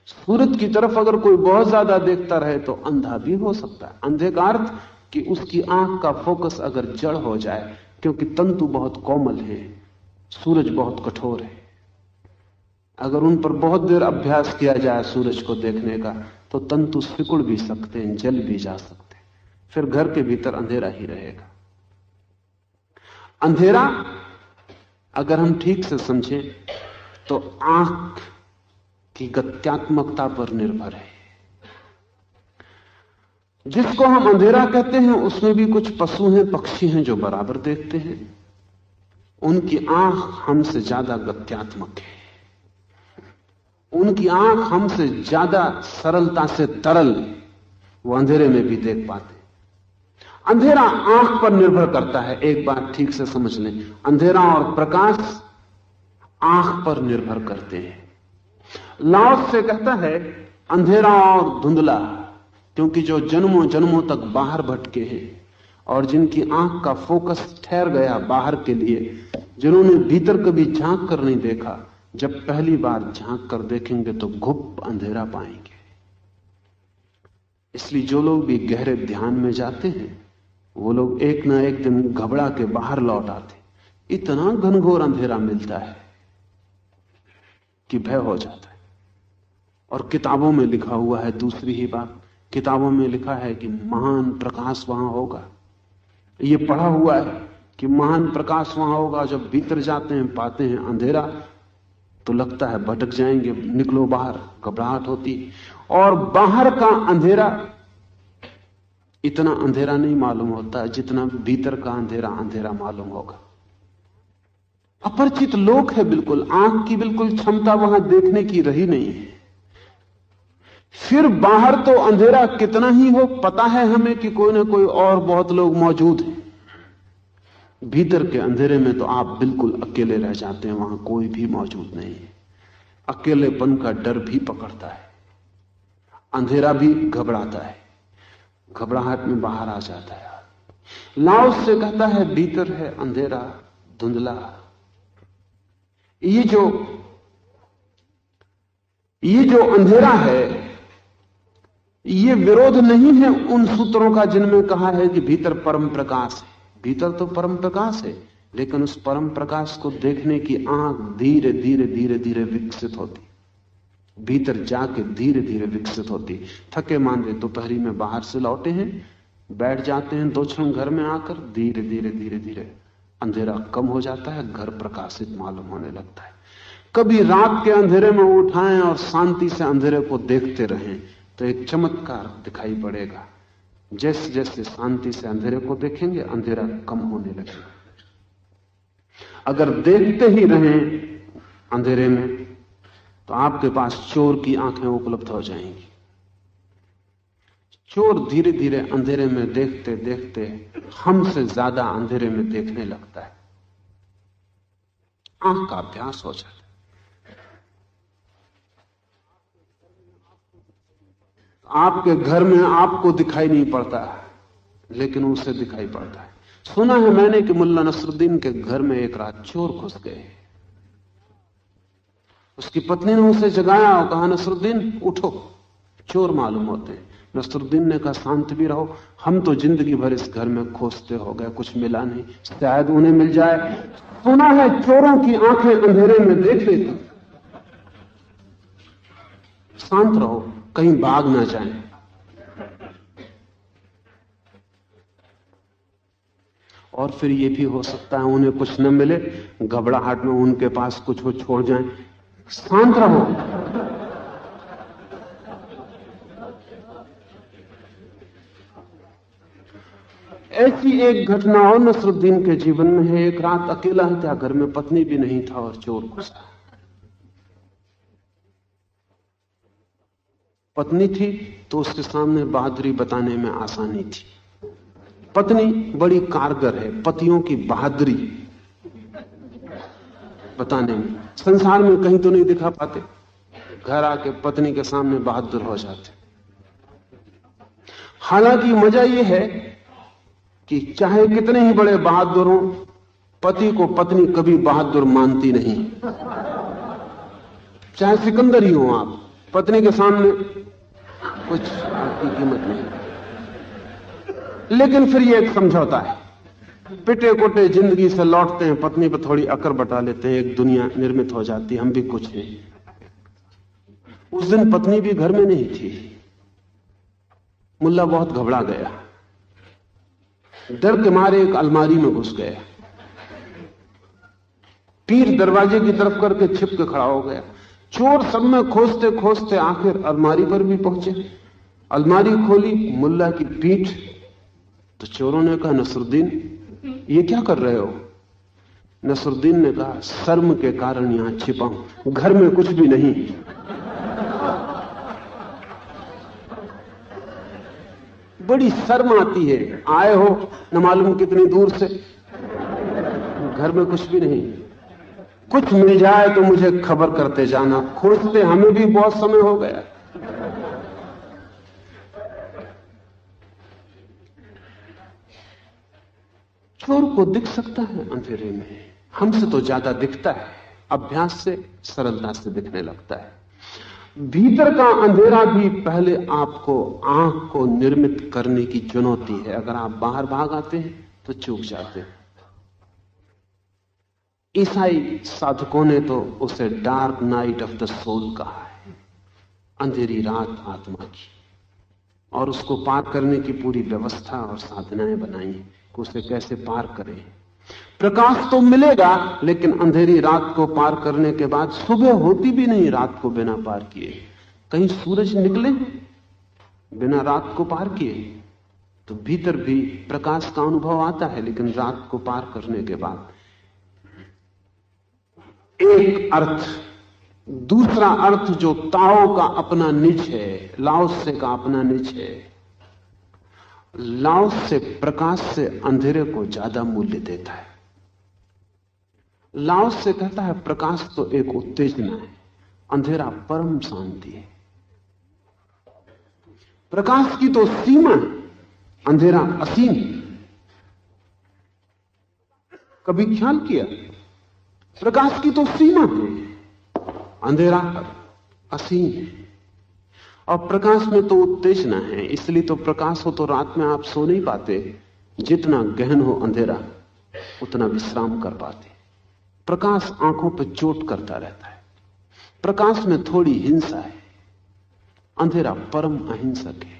सूरज की तरफ अगर कोई बहुत ज्यादा देखता रहे तो अंधा भी हो सकता है। अंधे का अर्थ कि उसकी आंख का फोकस अगर जड़ हो जाए, क्योंकि तंतु बहुत कोमल है, सूरज बहुत कठोर है। अगर उन पर बहुत देर अभ्यास किया जाए सूरज को देखने का तो तंतु सिकुड़ भी सकते हैं, जल भी जा सकते हैं, फिर घर के भीतर अंधेरा ही रहेगा। अंधेरा अगर हम ठीक से समझें तो आंख की गत्यात्मकता पर निर्भर है। जिसको हम अंधेरा कहते हैं उसमें भी कुछ पशु हैं, पक्षी हैं जो बराबर देखते हैं। उनकी आंख हमसे ज्यादा गत्यात्मक है, उनकी आंख हमसे ज्यादा सरलता से तरल, वो अंधेरे में भी देख पाते। अंधेरा आंख पर निर्भर करता है। एक बात ठीक से समझ लें, अंधेरा और प्रकाश आंख पर निर्भर करते हैं। लाओस से कहता है अंधेरा और धुंधला, क्योंकि जो जन्मों जन्मों तक बाहर भटके हैं और जिनकी आंख का फोकस ठहर गया बाहर के लिए, जिन्होंने भीतर कभी झांक कर नहीं देखा, जब पहली बार झांक कर देखेंगे तो घुप अंधेरा पाएंगे। इसलिए जो लोग भी गहरे ध्यान में जाते हैं वो लोग एक ना एक दिन घबरा के बाहर लौट आते। इतना घनघोर अंधेरा मिलता है कि भय हो जाता है। और किताबों में लिखा हुआ है दूसरी ही बात, किताबों में लिखा है कि महान प्रकाश वहां होगा। ये पढ़ा हुआ है कि महान प्रकाश वहां होगा। जब भीतर जाते हैं पाते हैं अंधेरा तो लगता है भटक जाएंगे, निकलो बाहर, घबराहट होती। और बाहर का अंधेरा इतना अंधेरा नहीं मालूम होता जितना भीतर का अंधेरा अंधेरा मालूम होगा। अपरिचित लोक है बिल्कुल, आंख की बिल्कुल क्षमता वहां देखने की रही नहीं है। फिर बाहर तो अंधेरा कितना ही हो, पता है हमें कि कोई ना कोई और बहुत लोग मौजूद हैं। भीतर के अंधेरे में तो आप बिल्कुल अकेले रह जाते हैं, वहां कोई भी मौजूद नहीं है। अकेलेपन का डर भी पकड़ता है, अंधेरा भी घबराता है, घबराहट में बाहर आ जाता है। लाओस से कहता है भीतर है अंधेरा धुंधला। ये जो अंधेरा है ये विरोध नहीं है उन सूत्रों का जिनमें कहा है कि भीतर परम प्रकाश है। भीतर तो परम प्रकाश है, लेकिन उस परम प्रकाश को देखने की आंख धीरे धीरे धीरे धीरे विकसित होती, भीतर जाके धीरे धीरे विकसित होती। थके मांदे दोपहरी में बाहर से लौटे हैं, बैठ जाते हैं 2 क्षण घर में आकर, धीरे धीरे धीरे धीरे अंधेरा कम हो जाता है, घर प्रकाशित मालूम होने लगता है। कभी रात के अंधेरे में उठाएं और शांति से अंधेरे को देखते रहें तो एक चमत्कार दिखाई पड़ेगा। जैसे जैसे शांति से अंधेरे को देखेंगे अंधेरा कम होने लगेगा। अगर देखते ही रहें अंधेरे में तो आपके पास चोर की आंखें उपलब्ध हो जाएंगी। चोर धीरे धीरे अंधेरे में देखते देखते हमसे ज्यादा अंधेरे में देखने लगता है। आंख का अभ्यास हो जाता है। आपके घर में आपको दिखाई नहीं पड़ता लेकिन उसे दिखाई पड़ता है। सुना है मैंने कि मुल्ला नसरुद्दीन के घर में एक रात चोर घुस गए। उसकी पत्नी ने उसे जगाया और कहा नसरुद्दीन उठो, चोर मालूम होते हैं। नसरुद्दीन ने कहा शांत भी रहो, हम तो जिंदगी भर इस घर में खोजते हो गए, कुछ मिला नहीं, शायद उन्हें मिल जाए। सुना है चोरों की आंखें अंधेरे में देख लेती। शांत रहो, कहीं भाग ना जाएं। और फिर यह भी हो सकता है उन्हें कुछ न मिले, घबराहट में उनके पास कुछ हो छोड़ जाएं। शांत रहो। ऐसी एक घटना और नसरुद्दीन के जीवन में है। एक रात अकेला था, घर में पत्नी भी नहीं था और चोर घुसा। पत्नी थी तो उसके सामने बहादुरी बताने में आसानी थी। पत्नी बड़ी कारगर है, पतियों की बहादुरी बताने में संसार में कहीं तो नहीं दिखा पाते। घर आके पत्नी के सामने बहादुर हो जाते। हालांकि मजा यह है कि चाहे कितने ही बड़े बहादुर हों, पति को पत्नी कभी बहादुर मानती नहीं। चाहे सिकंदर ही हो आप, पत्नी के सामने कुछ आपकी कीमत नहीं। लेकिन फिर ये एक समझौता है, पिटे कोटे जिंदगी से लौटते हैं, पत्नी पर थोड़ी अकड़ बटा लेते हैं, एक दुनिया निर्मित हो जाती, हम भी कुछ हैं। उस दिन पत्नी भी घर में नहीं थी। मुल्ला बहुत घबरा गया, डर के मारे एक अलमारी में घुस गया, पीठ दरवाजे की तरफ करके छिप के खड़ा हो गया। चोर सब में खोजते खोजते आखिर अलमारी पर भी पहुंचे। अलमारी खोली, मुल्ला की पीठ। तो चोरों ने कहा, नसरुद्दीन ये क्या कर रहे हो? नसरुद्दीन ने कहा, शर्म के कारण यहां छिपा हूं, घर में कुछ भी नहीं। बड़ी शर्म आती है, आए हो न मालूम कितनी दूर से, घर में कुछ भी नहीं। कुछ मिल जाए तो मुझे खबर करते जाना, खोजते हमें भी बहुत समय हो गया। चोर को दिख सकता है अंधेरे में, हमसे तो ज्यादा दिखता है, अभ्यास से सरलता से दिखने लगता है। भीतर का अंधेरा भी पहले आपको आंख को निर्मित करने की चुनौती है। अगर आप बाहर भाग आते हैं तो चूक जाते हैं। ईसाई साधकों ने तो उसे dark night of the soul कहा है, अंधेरी रात आत्मा की, और उसको पार करने की पूरी व्यवस्था और साधनाएं बनाई कि उसे कैसे पार करें। प्रकाश तो मिलेगा, लेकिन अंधेरी रात को पार करने के बाद सुबह होती भी नहीं रात को बिना पार किए। कहीं सूरज निकले बिना रात को पार किए, तो भीतर भी प्रकाश का अनुभव आता है, लेकिन रात को पार करने के बाद एक अर्थ, दूसरा अर्थ जो ताओ का अपना निज है, लाओत्से का अपना निज है। लाओत्से प्रकाश से अंधेरे को ज्यादा मूल्य देता है। लाओत्से कहता है प्रकाश तो एक उत्तेजना है, अंधेरा परम शांति है। प्रकाश की तो सीमा है, अंधेरा असीम। कभी ख्याल किया? प्रकाश की तो सीमा है, अंधेरा असीम है। और प्रकाश में तो उत्तेजना है, इसलिए तो प्रकाश हो तो रात में आप सो नहीं पाते। जितना गहन हो अंधेरा उतना विश्राम कर पाते। प्रकाश आंखों पर चोट करता रहता है, प्रकाश में थोड़ी हिंसा है, अंधेरा परम अहिंसक है।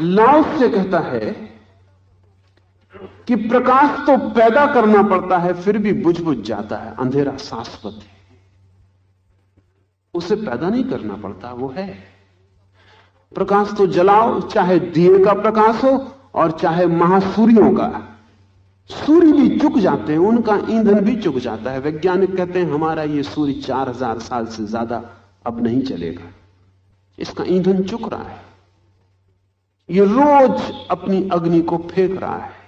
लाओत्से कहता है कि प्रकाश तो पैदा करना पड़ता है, फिर भी बुझ बुझ जाता है, अंधेरा शाश्वत है, उसे पैदा नहीं करना पड़ता, वो है। प्रकाश तो जलाओ, चाहे दिए का प्रकाश हो और चाहे महासूर्यों का। सूर्य भी चुक जाते हैं, उनका ईंधन भी चुक जाता है। वैज्ञानिक कहते हैं हमारा ये सूर्य 4000 साल से ज्यादा अब नहीं चलेगा, इसका ईंधन चुक रहा है, ये रोज अपनी अग्नि को फेंक रहा है।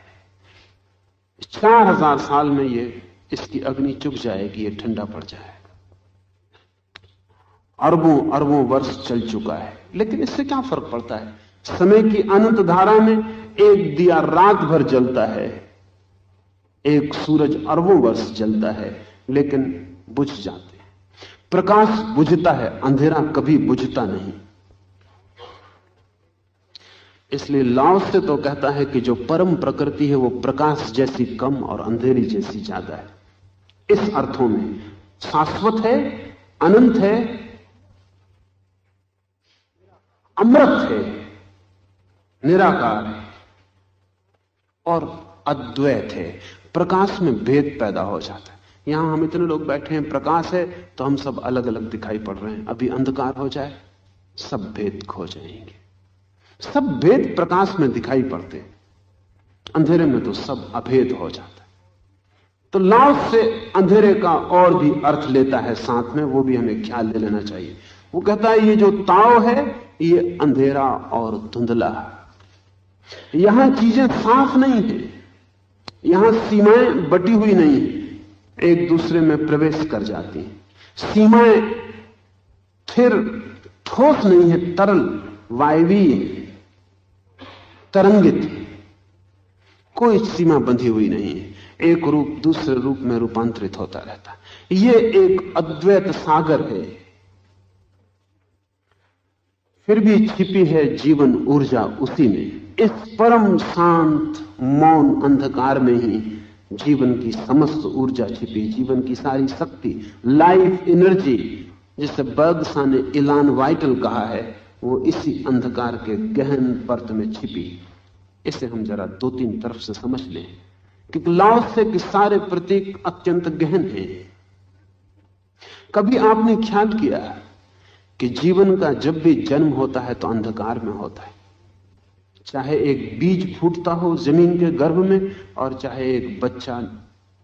4000 साल में ये इसकी अग्नि चुक जाएगी, ये ठंडा पड़ जाएगा। अरबों अरबों वर्ष चल चुका है, लेकिन इससे क्या फर्क पड़ता है? समय की अनंत धारा में एक दिया रात भर जलता है, एक सूरज अरबों वर्ष जलता है, लेकिन बुझ जाते हैं। प्रकाश बुझता है, अंधेरा कभी बुझता नहीं। इसलिए लाओत्से तो कहता है कि जो परम प्रकृति है वो प्रकाश जैसी कम और अंधेरी जैसी ज्यादा है। इस अर्थों में शाश्वत है, अनंत है, अमृत है, निराकार है और अद्वैत है। प्रकाश में भेद पैदा हो जाता है। यहां हम इतने लोग बैठे हैं, प्रकाश है तो हम सब अलग अलग दिखाई पड़ रहे हैं। अभी अंधकार हो जाए सब भेद खो जाएंगे। सब भेद प्रकाश में दिखाई पड़ते हैं, अंधेरे में तो सब अभेद हो जाता है। तो लाओत्से अंधेरे का और भी अर्थ लेता है साथ में, वो भी हमें ख्याल ले लेना चाहिए। वो कहता है ये जो ताओ है ये अंधेरा और धुंधला, यहां चीजें साफ नहीं है, यहां सीमाएं बटी हुई नहीं है, एक दूसरे में प्रवेश कर जाती हैं। सीमाएं फिर ठोस नहीं है, तरल वायवीय तरंगित, कोई सीमा बंधी हुई नहीं है, एक रूप दूसरे रूप में रूपांतरित होता रहता है। यह एक अद्वैत सागर है, फिर भी छिपी है जीवन ऊर्जा उसी में। इस परम शांत मौन अंधकार में ही जीवन की समस्त ऊर्जा छिपी, जीवन की सारी शक्ति, लाइफ एनर्जी, जिसे बर्गसा ने इलान वाइटल कहा है, वो इसी अंधकार के गहन परत में छिपी। इसे हम जरा दो तीन तरफ से समझ लें, क्योंकि लाओत्से के सारे प्रतीक अत्यंत गहन हैं। कभी आपने ख्याल किया कि जीवन का जब भी जन्म होता है तो अंधकार में होता है? चाहे एक बीज फूटता हो जमीन के गर्भ में, और चाहे एक बच्चा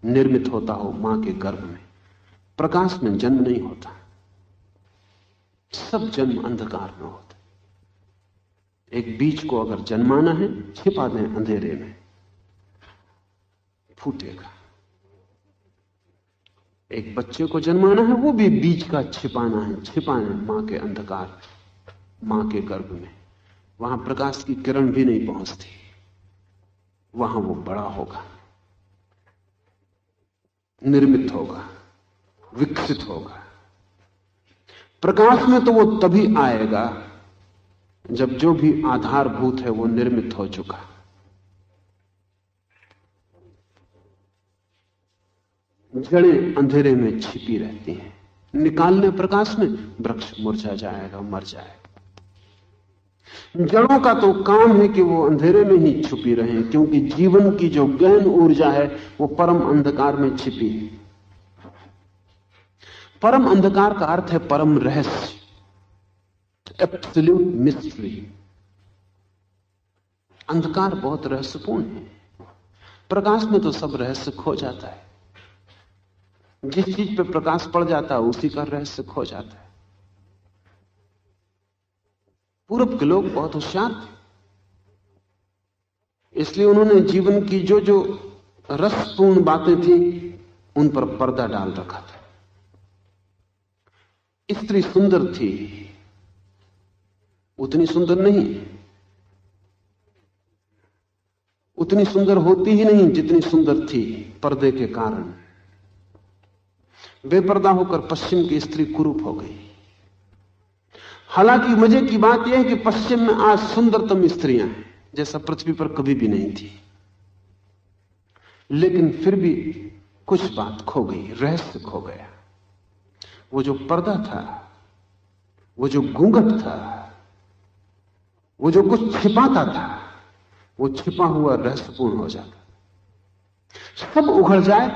निर्मित होता हो मां के गर्भ में, प्रकाश में जन्म नहीं होता। सब जन्म अंधकार में होता है। एक बीज को अगर जन्माना है, छिपा दें अंधेरे में, फूटेगा। एक बच्चे को जन्माना है, वो भी बीज का छिपाना है, छिपाना मां के अंधकार, मां के गर्भ में। वहां प्रकाश की किरण भी नहीं पहुंचती, वहां वो बड़ा होगा, निर्मित होगा, विकसित होगा। प्रकाश में तो वो तभी आएगा जब जो भी आधारभूत है वो निर्मित हो चुका। जड़ें अंधेरे में छिपी रहती हैं, निकालने प्रकाश में वृक्ष मुरझा जाएगा, मर जाएगा। जड़ों का तो काम है कि वो अंधेरे में ही छुपी रहें, क्योंकि जीवन की जो गहन ऊर्जा है वो परम अंधकार में छिपी है। परम अंधकार का अर्थ है परम रहस्य, एब्सोल्यूट मिस्ट्री। अंधकार बहुत रहस्यपूर्ण है। प्रकाश में तो सब रहस्य खो जाता है। जिस चीज पे प्रकाश पड़ जाता है उसी का रहस्य खो जाता है। पूरब के लोग बहुत होशियार थे, इसलिए उन्होंने जीवन की जो जो रसपूर्ण बातें थी उन पर पर्दा डाल रखा था। स्त्री सुंदर थी, उतनी सुंदर नहीं, उतनी सुंदर होती ही नहीं जितनी सुंदर थी पर्दे के कारण। बेपर्दा होकर पश्चिम की स्त्री कुरूप हो गई। हालांकि मजे की बात यह है कि पश्चिम में आज सुंदरतम स्त्रियां हैं जैसा पृथ्वी पर कभी भी नहीं थी, लेकिन फिर भी कुछ बात खो गई, रहस्य खो गया। वो जो पर्दा था, वो जो घूंघट था, वो जो कुछ छिपाता था, वो छिपा हुआ रहस्यपूर्ण हो जाता। सब उघड़ जाए,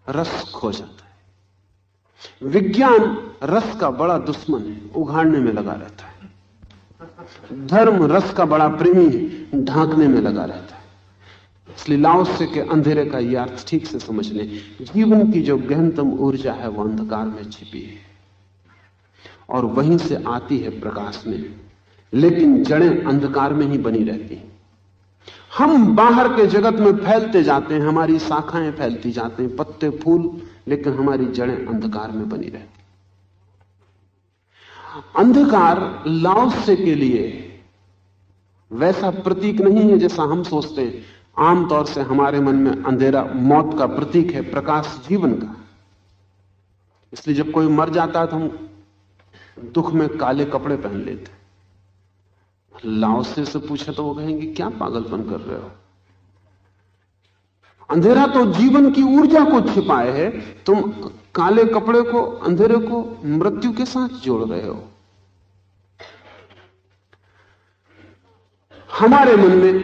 रस खो जाता है। विज्ञान रस का बड़ा दुश्मन है, उघाड़ने में लगा रहता है। धर्म रस का बड़ा प्रेमी है, ढांकने में लगा रहता है। इसलिए लाओत्से के अंधेरे का यह अर्थ ठीक से समझ लें। जीवन की जो गहनतम ऊर्जा है वो अंधकार में छिपी है और वहीं से आती है प्रकाश में, लेकिन जड़ें अंधकार में ही बनी रहती हैं। हम बाहर के जगत में फैलते जाते हैं, हमारी शाखाएं फैलती जाते हैं, पत्ते फूल, लेकिन हमारी जड़ें अंधकार में बनी रहती। अंधकार लाओत्से के लिए वैसा प्रतीक नहीं है जैसा हम सोचते हैं। आमतौर से हमारे मन में अंधेरा मौत का प्रतीक है, प्रकाश जीवन का। इसलिए जब कोई मर जाता है तो हम दुख में काले कपड़े पहन लेते। लाओत्से से पूछे तो वो कहेंगे क्या पागलपन कर रहे हो, अंधेरा तो जीवन की ऊर्जा को छिपाए है, तुम काले कपड़े को, अंधेरे को मृत्यु के साथ जोड़ रहे हो। हमारे मन में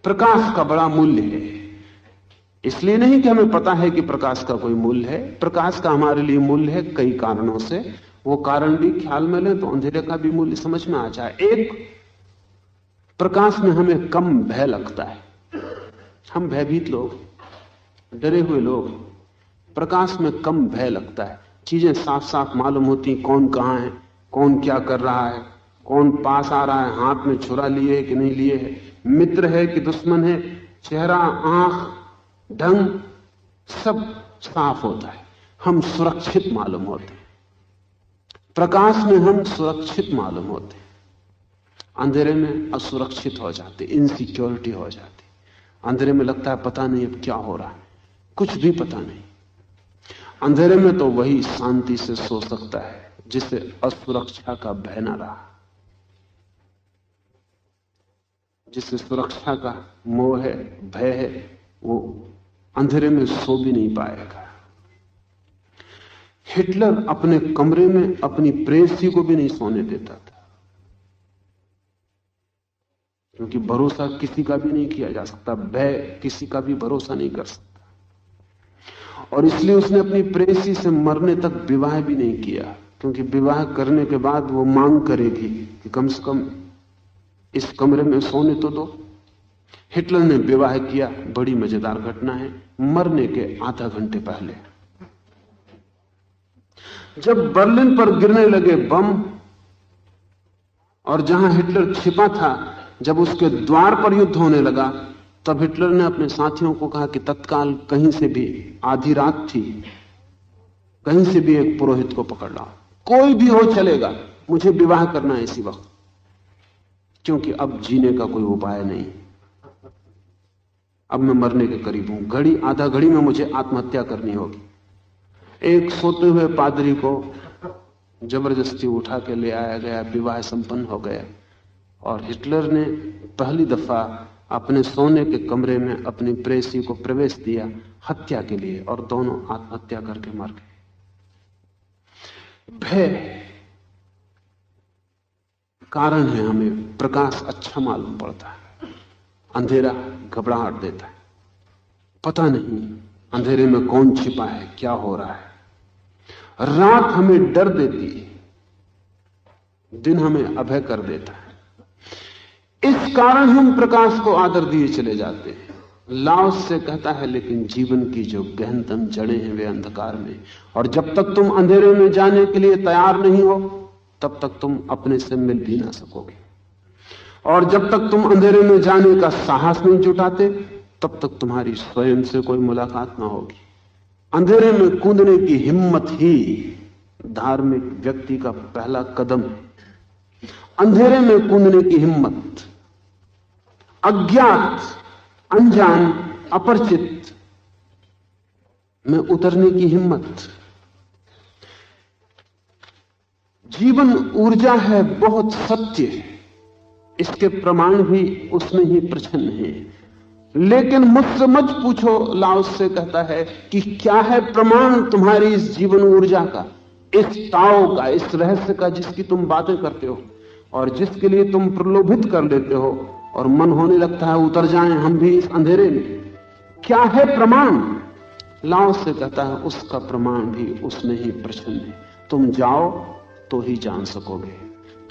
प्रकाश का बड़ा मूल्य है, इसलिए नहीं कि हमें पता है कि प्रकाश का कोई मूल्य है। प्रकाश का हमारे लिए मूल्य है कई कारणों से, वो कारण भी ख्याल में लें तो अंधेरे का भी मूल्य समझ में आ जाए। एक, प्रकाश में हमें कम भय लगता है। हम भयभीत लोग, डरे हुए लोग, प्रकाश में कम भय लगता है। चीजें साफ साफ मालूम होती, कौन कहां है, कौन क्या कर रहा है, कौन पास आ रहा है, हाथ में छुरा लिए है कि नहीं लिए है, मित्र है कि दुश्मन है, चेहरा, आंख, ढंग सब साफ होता है। हम सुरक्षित मालूम होते हैं। प्रकाश में हम सुरक्षित मालूम होते हैं, अंधेरे में असुरक्षित हो जाते, इनसिक्योरिटी हो जाती। अंधेरे में लगता है पता नहीं अब क्या हो रहा है, कुछ भी पता नहीं। अंधेरे में तो वही शांति से सो सकता है जिसे असुरक्षा का भय न रहा, जिसे सुरक्षा का मोह है, भय है, वो अंधेरे में सो भी नहीं पाएगा। हिटलर अपने कमरे में अपनी प्रेयसी को भी नहीं सोने देता था, क्योंकि भरोसा किसी का भी नहीं किया जा सकता, भय किसी का भी भरोसा नहीं कर सकता। और इसलिए उसने अपनी प्रेयसी से मरने तक विवाह भी नहीं किया, क्योंकि विवाह करने के बाद वो मांग करेगी कि कम से कम इस कमरे में सोने तो दो। हिटलर ने विवाह किया, बड़ी मजेदार घटना है, मरने के आधा घंटे पहले जब बर्लिन पर गिरने लगे बम और जहां हिटलर छिपा था, जब उसके द्वार पर युद्ध होने लगा, तब हिटलर ने अपने साथियों को कहा कि तत्काल कहीं से भी, आधी रात थी, कहीं से भी एक पुरोहित को पकड़ लाओ, कोई भी हो चलेगा, मुझे विवाह करना है इसी वक्त, क्योंकि अब जीने का कोई उपाय नहीं, अब मैं मरने के करीब हूं, घड़ी आधा घड़ी में मुझे आत्महत्या करनी होगी। एक सोते हुए पादरी को जबरदस्ती उठा के ले आया गया, विवाह संपन्न हो गया और हिटलर ने पहली दफा अपने सोने के कमरे में अपनी प्रेयसी को प्रवेश दिया हत्या के लिए, और दोनों आत्महत्या करके मर गए। भय कारण है, हमें प्रकाश अच्छा मालूम पड़ता है, अंधेरा घबराहट देता है, पता नहीं अंधेरे में कौन छिपा है, क्या हो रहा है। रात हमें डर देती है, दिन हमें अभय कर देता है। इस कारण हम प्रकाश को आदर दिए चले जाते हैं। लाओस से कहता है, लेकिन जीवन की जो गहनतम जड़ें हैं वे अंधकार में, और जब तक तुम अंधेरे में जाने के लिए तैयार नहीं हो तब तक तुम अपने से मिल भी ना सकोगे, और जब तक तुम अंधेरे में जाने का साहस नहीं जुटाते तब तक तुम्हारी स्वयं से कोई मुलाकात ना होगी। अंधेरे में कूदने की हिम्मत ही धार्मिक व्यक्ति का पहला कदम है। अंधेरे में कूदने की हिम्मत, अज्ञात, अनजान, अपरिचित में उतरने की हिम्मत। जीवन ऊर्जा है, बहुत सत्य है, इसके प्रमाण भी उसमें ही प्रछन्न है। लेकिन मुझसे मत पूछो, लाओस से कहता है, कि क्या है प्रमाण तुम्हारी इस जीवन ऊर्जा का, इस ताओ का, इस रहस्य का जिसकी तुम बातें करते हो और जिसके लिए तुम प्रलोभित कर लेते हो, और मन होने लगता है उतर जाएं हम भी इस अंधेरे में। क्या है प्रमाण? लाओस से कहता है, उसका प्रमाण भी उसमें ही प्रछन्न है। तुम जाओ तो ही जान सकोगे।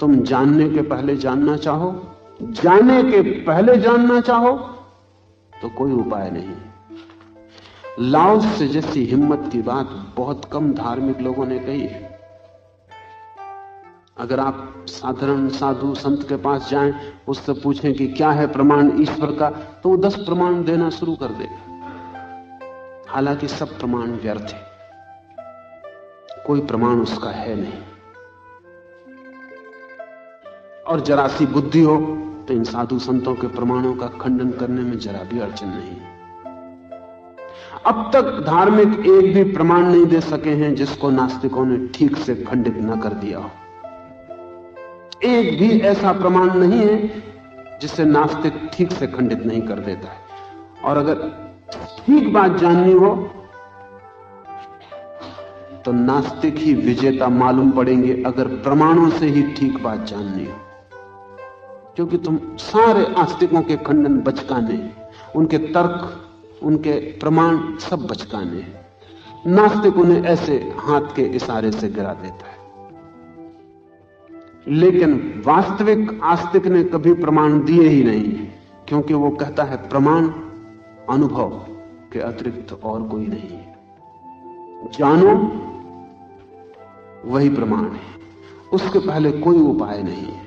तुम जानने के पहले जानना चाहो, जाने के पहले जानना चाहो तो कोई उपाय नहीं। लाओस से जैसी हिम्मत की बात बहुत कम धार्मिक लोगों ने कही है। अगर आप साधारण साधु संत के पास जाएं, उससे पूछें कि क्या है प्रमाण ईश्वर का, तो वो 10 प्रमाण देना शुरू कर देगा। हालांकि सब प्रमाण व्यर्थ है, कोई प्रमाण उसका है नहीं। और जरा सी बुद्धि हो तो इन साधु संतों के प्रमाणों का खंडन करने में जरा भी अड़चन नहीं। अब तक धार्मिक एक भी प्रमाण नहीं दे सके हैं जिसको नास्तिकों ने ठीक से खंडित न कर दिया हो। एक भी ऐसा प्रमाण नहीं है जिसे नास्तिक ठीक से खंडित नहीं कर देता है। और अगर ठीक बात जाननी हो तो नास्तिक ही विजेता मालूम पड़ेंगे, अगर प्रमाणों से ही ठीक बात जाननी हो, क्योंकि तुम सारे आस्तिकों के खंडन बचकाने, उनके तर्क, उनके प्रमाण सब बचकाने हैं। नास्तिक उन्हें ऐसे हाथ के इशारे से गिरा देता है। लेकिन वास्तविक आस्तिक ने कभी प्रमाण दिए ही नहीं, क्योंकि वो कहता है प्रमाण अनुभव के अतिरिक्त और कोई नहीं है। जानो वही प्रमाण है, उसके पहले कोई उपाय नहीं है।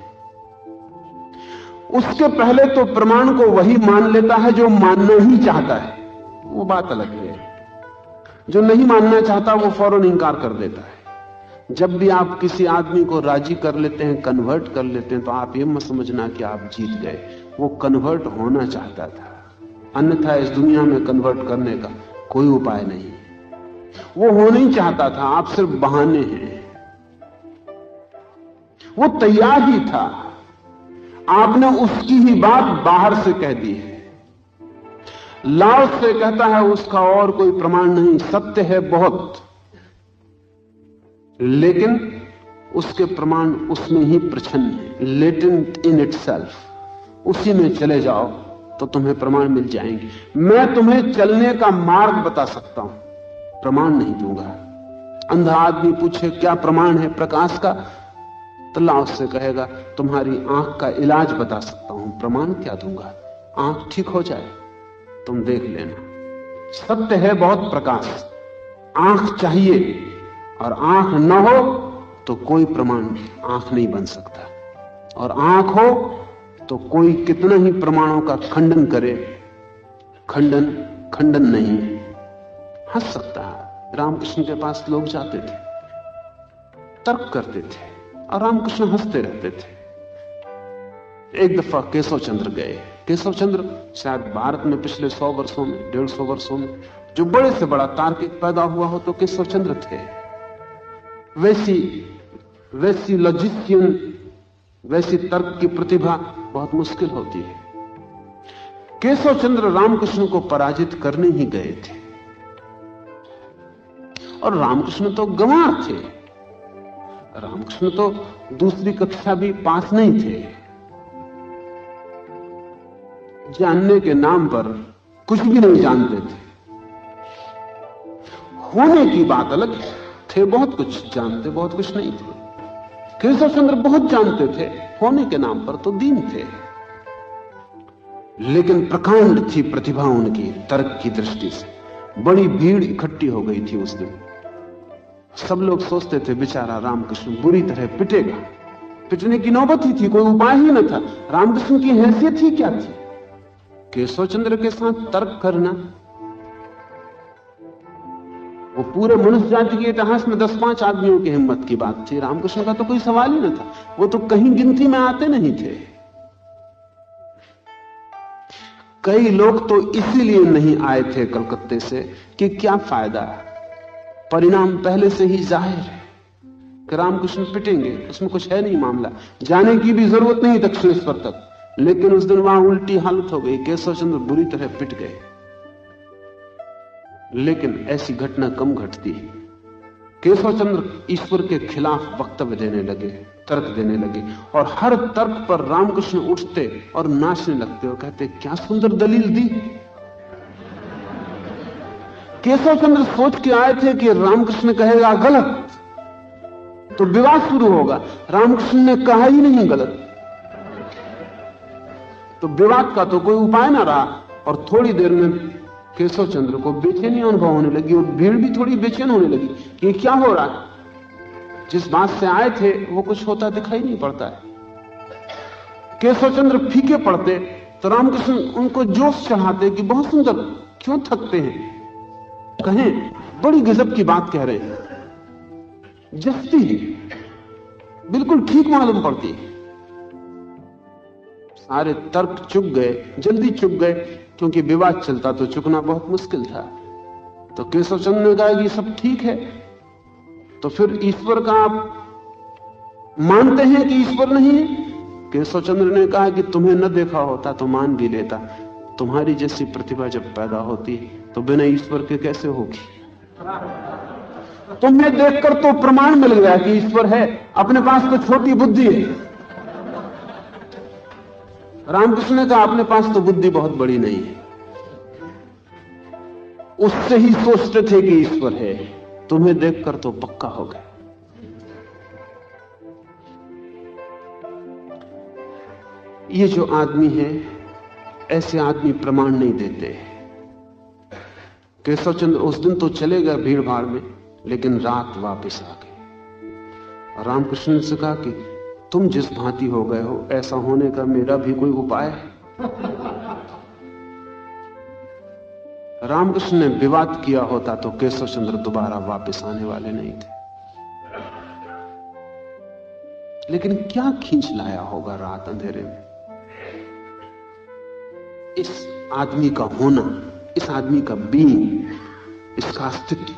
उसके पहले तो प्रमाण को वही मान लेता है जो मानना ही चाहता है, वो बात अलग है। जो नहीं मानना चाहता वो फौरन इंकार कर देता है। जब भी आप किसी आदमी को राजी कर लेते हैं, कन्वर्ट कर लेते हैं, तो आप ये मत समझना कि आप जीत गए। वो कन्वर्ट होना चाहता था, अन्यथा इस दुनिया में कन्वर्ट करने का कोई उपाय नहीं। वो हो नहीं चाहता था, आप सिर्फ बहाने हैं। वो तैयार ही था, आपने उसकी ही बात बाहर से कह दी है। लाओ से कहता है उसका और कोई प्रमाण नहीं, सत्य है बहुत, लेकिन उसके प्रमाण उसमें ही प्रच्छन्न है, लेटेंट इन इटसेल्फ। उसी में चले जाओ तो तुम्हें प्रमाण मिल जाएंगे। मैं तुम्हें चलने का मार्ग बता सकता हूं, प्रमाण नहीं दूंगा। अंधा आदमी पूछे क्या प्रमाण है प्रकाश का, तो लाओ से कहेगा तुम्हारी आंख का इलाज बता सकता हूं, प्रमाण क्या दूंगा। आंख ठीक हो जाए तुम देख लेना। सत्य है बहुत प्रकाश, आंख चाहिए, और आंख न हो तो कोई प्रमाण आंख नहीं बन सकता, और आंख हो तो कोई कितना ही प्रमाणों का खंडन करे, खंडन नहीं। हंस सकता है। रामकृष्ण के पास लोग जाते थे, तर्क करते थे, और रामकृष्ण हंसते रहते थे। एक दफा केशव चंद्र गए। केशव चंद्र शायद भारत में पिछले 100 वर्षों में, 150 वर्षों में जो बड़े से बड़ा तार्किक पैदा हुआ हो तो केशव चंद्र थे। वैसी लॉजिस्टियन, वैसी तर्क की प्रतिभा बहुत मुश्किल होती है। केशव चंद्र रामकृष्ण को पराजित करने ही गए थे, और रामकृष्ण तो गंवार थे। रामकृष्ण तो दूसरी कक्षा भी पास नहीं थे। जानने के नाम पर कुछ भी नहीं जानते थे। होने की बात अलग है, थे बहुत कुछ जानते, बहुत कुछ नहीं थे। केशव चंद्र बहुत जानते थे, होने के नाम पर तो दीन थे। लेकिन प्रकांड थी प्रतिभा उनकी तर्क की दृष्टि से। बड़ी भीड़ इकट्ठी हो गई थी उस दिन। सब लोग सोचते थे बेचारा रामकृष्ण बुरी तरह पिटेगा। पिटने की नौबत ही थी, कोई उपाय ही न था। रामकृष्ण की हैसियत ही क्या थी। केशव चंद्र के साथ तर्क करना, वो पूरे मनुष्य जाति के इतिहास में 10-5 आदमियों की हिम्मत की बात थी। रामकृष्ण का तो कोई सवाल ही न था, वो तो कहीं गिनती में आते नहीं थे। कई लोग तो इसीलिए नहीं आए थे कलकत्ते से कि क्या फायदा, परिणाम पहले से ही जाहिर है कि रामकृष्ण पिटेंगे, उसमें कुछ है नहीं मामला, जाने की भी जरूरत नहीं दक्षिणेश्वर तक। लेकिन उस दिन वहां उल्टी हालत हो गई, केशव चंद्र बुरी तरह पिट गए। लेकिन ऐसी घटना कम घटती है। केशव चंद्र ईश्वर के खिलाफ वक्तव्य देने लगे, तर्क देने लगे, और हर तर्क पर रामकृष्ण उठते और नाचने लगते और कहते क्या सुंदर दलील दी। केशव चंद्र सोच के आए थे कि रामकृष्ण कहेगा गलत तो विवाद शुरू होगा। रामकृष्ण ने कहा ही नहीं गलत, तो विवाद का तो कोई उपाय ना रहा। और थोड़ी देर में केशव चंद्र को बेचैनी अनुभव होने लगी, और भीड़ भी थोड़ी बेचैन होने लगी कि क्या हो रहा है। जिस बात से आए थे वो कुछ होता दिखाई नहीं पड़ता है। केशव चंद्र फीके पड़ते तो रामकृष्ण उनको जोश चढ़ाते कि बहुत सुंदर, क्यों थकते हैं, कहें बड़ी गजब की बात कह रहे हैं, जस्ती बिल्कुल ठीक मालूम पड़ती है। सारे तर्क चुक गए, जल्दी चुक गए, क्योंकि विवाद चलता तो चुकना बहुत मुश्किल था। तो केशव चंद्र ने कहा कि सब ठीक है, तो फिर ईश्वर का आप मानते हैं कि ईश्वर नहीं है? केशव चंद्र ने कहा कि तुम्हें न देखा होता तो मान भी लेता। तुम्हारी जैसी प्रतिभा जब पैदा होती है तो बिना ईश्वर के कैसे होगी? तुम्हें देखकर तो प्रमाण मिल गया कि ईश्वर है, अपने पास तो छोटी बुद्धि है। रामकृष्ण ने कहा अपने पास तो बुद्धि बहुत बड़ी नहीं है, उससे ही सोचते थे कि ईश्वर है, तुम्हें देखकर तो पक्का हो गया। ये जो आदमी है, ऐसे आदमी प्रमाण नहीं देते। केशव चंद्र उस दिन तो चले गए भीड़ भाड़ में, लेकिन रात वापस आ गए। रामकृष्ण से कहा कि तुम जिस भांति हो गए हो, ऐसा होने का मेरा भी कोई उपाय है? रामकृष्ण ने विवाद किया होता तो केशव चंद्र दोबारा वापस आने वाले नहीं थे। लेकिन क्या खींच लाया होगा रात अंधेरे में? इस आदमी का होना, इस आदमी का बीइंग, इसका अस्तित्व।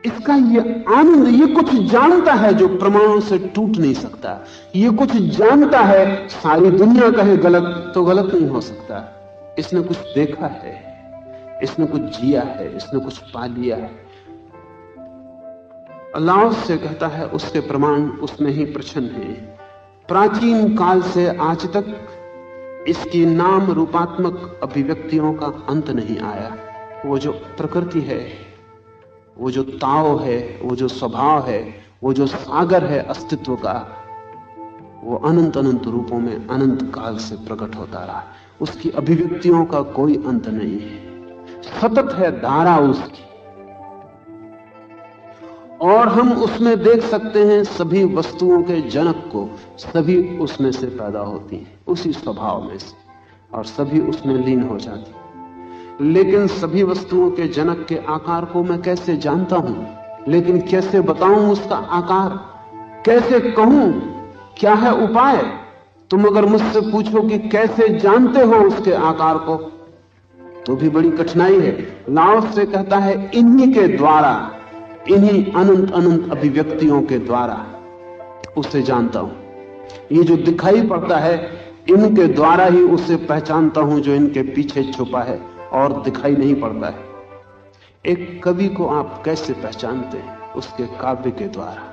इसका ये आनंद, ये कुछ जानता है जो प्रमाणों से टूट नहीं सकता। ये कुछ जानता है, सारी दुनिया कहे गलत तो गलत नहीं हो सकता। इसने कुछ देखा है, इसने कुछ जिया है, इसने कुछ पा लिया है। अल्लाह से कहता है उसके प्रमाण उसमें ही प्रच्छन्न है। प्राचीन काल से आज तक इसकी नाम रूपात्मक अभिव्यक्तियों का अंत नहीं आया। वो जो प्रकृति है, वो जो ताव है, वो जो स्वभाव है, वो जो सागर है अस्तित्व का, वो अनंत अनंत रूपों में अनंत काल से प्रकट होता रहा। उसकी अभिव्यक्तियों का कोई अंत नहीं है, सतत है धारा उसकी। और हम उसमें देख सकते हैं सभी वस्तुओं के जनक को। सभी उसमें से पैदा होती हैं, उसी स्वभाव में से, और सभी उसमें लीन हो जाती हैं। लेकिन सभी वस्तुओं के जनक के आकार को मैं कैसे जानता हूं, लेकिन कैसे बताऊं उसका आकार, कैसे कहूं, क्या है उपाय? तुम अगर मुझसे पूछो कि कैसे जानते हो उसके आकार को, तो भी बड़ी कठिनाई है। लाओ से कहता है इन्हीं के द्वारा, इन्हीं अनंत अनंत अभिव्यक्तियों के द्वारा उसे जानता हूं। ये जो दिखाई पड़ता है, इनके द्वारा ही उसे पहचानता हूं जो इनके पीछे छुपा है और दिखाई नहीं पड़ता है। एक कवि को आप कैसे पहचानते हैं? उसके काव्य के द्वारा।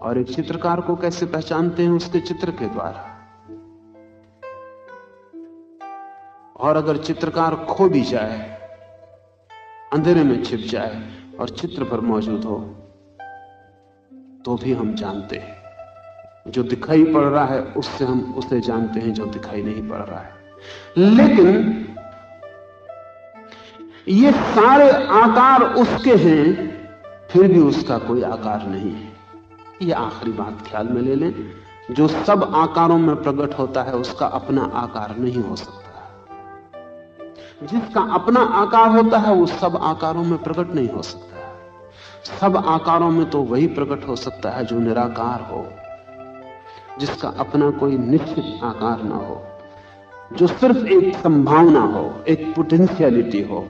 और एक चित्रकार को कैसे पहचानते हैं? उसके चित्र के द्वारा। और अगर चित्रकार खो भी जाए, अंधेरे में छिप जाए और चित्र पर मौजूद हो, तो भी हम जानते हैं। जो दिखाई पड़ रहा है उससे हम उसे जानते हैं जो दिखाई नहीं पड़ रहा है। लेकिन ये सारे आकार उसके हैं, फिर भी उसका कोई आकार नहीं है। ये आखिरी बात ख्याल में ले लें, जो सब आकारों में प्रकट होता है उसका अपना आकार नहीं हो सकता। जिसका अपना आकार होता है वो सब आकारों में प्रकट नहीं हो सकता। सब आकारों में तो वही प्रकट हो सकता है जो निराकार हो, जिसका अपना कोई निश्चित आकार ना हो, जो सिर्फ एक संभावना हो, एक पोटेंशियलिटी हो,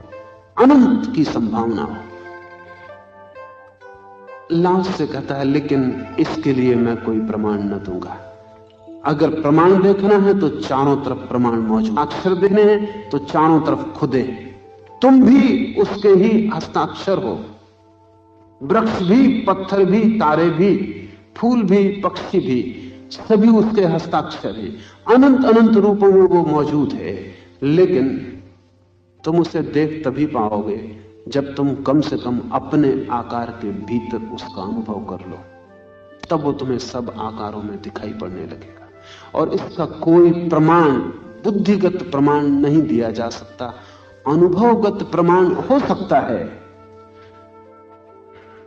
अनंत की संभावना हो। लाओस से कहता है लेकिन इसके लिए मैं कोई प्रमाण न दूंगा। अगर प्रमाण देखना है तो चारों तरफ प्रमाण मौजूद, अक्षर देने हैं तो चारों तरफ खुदे, तुम भी उसके ही हस्ताक्षर हो। वृक्ष भी, पत्थर भी, तारे भी, फूल भी, पक्षी भी, सभी उसके हस्ताक्षर हैं। अनंत अनंत रूपों में वो मौजूद है। लेकिन तुम उसे देख तभी पाओगे जब तुम कम से कम अपने आकार के भीतर उसका अनुभव कर लो, तब वो तुम्हें सब आकारों में दिखाई पड़ने लगेगा। और इसका कोई प्रमाण, बुद्धिगत प्रमाण नहीं दिया जा सकता। अनुभवगत प्रमाण हो सकता है।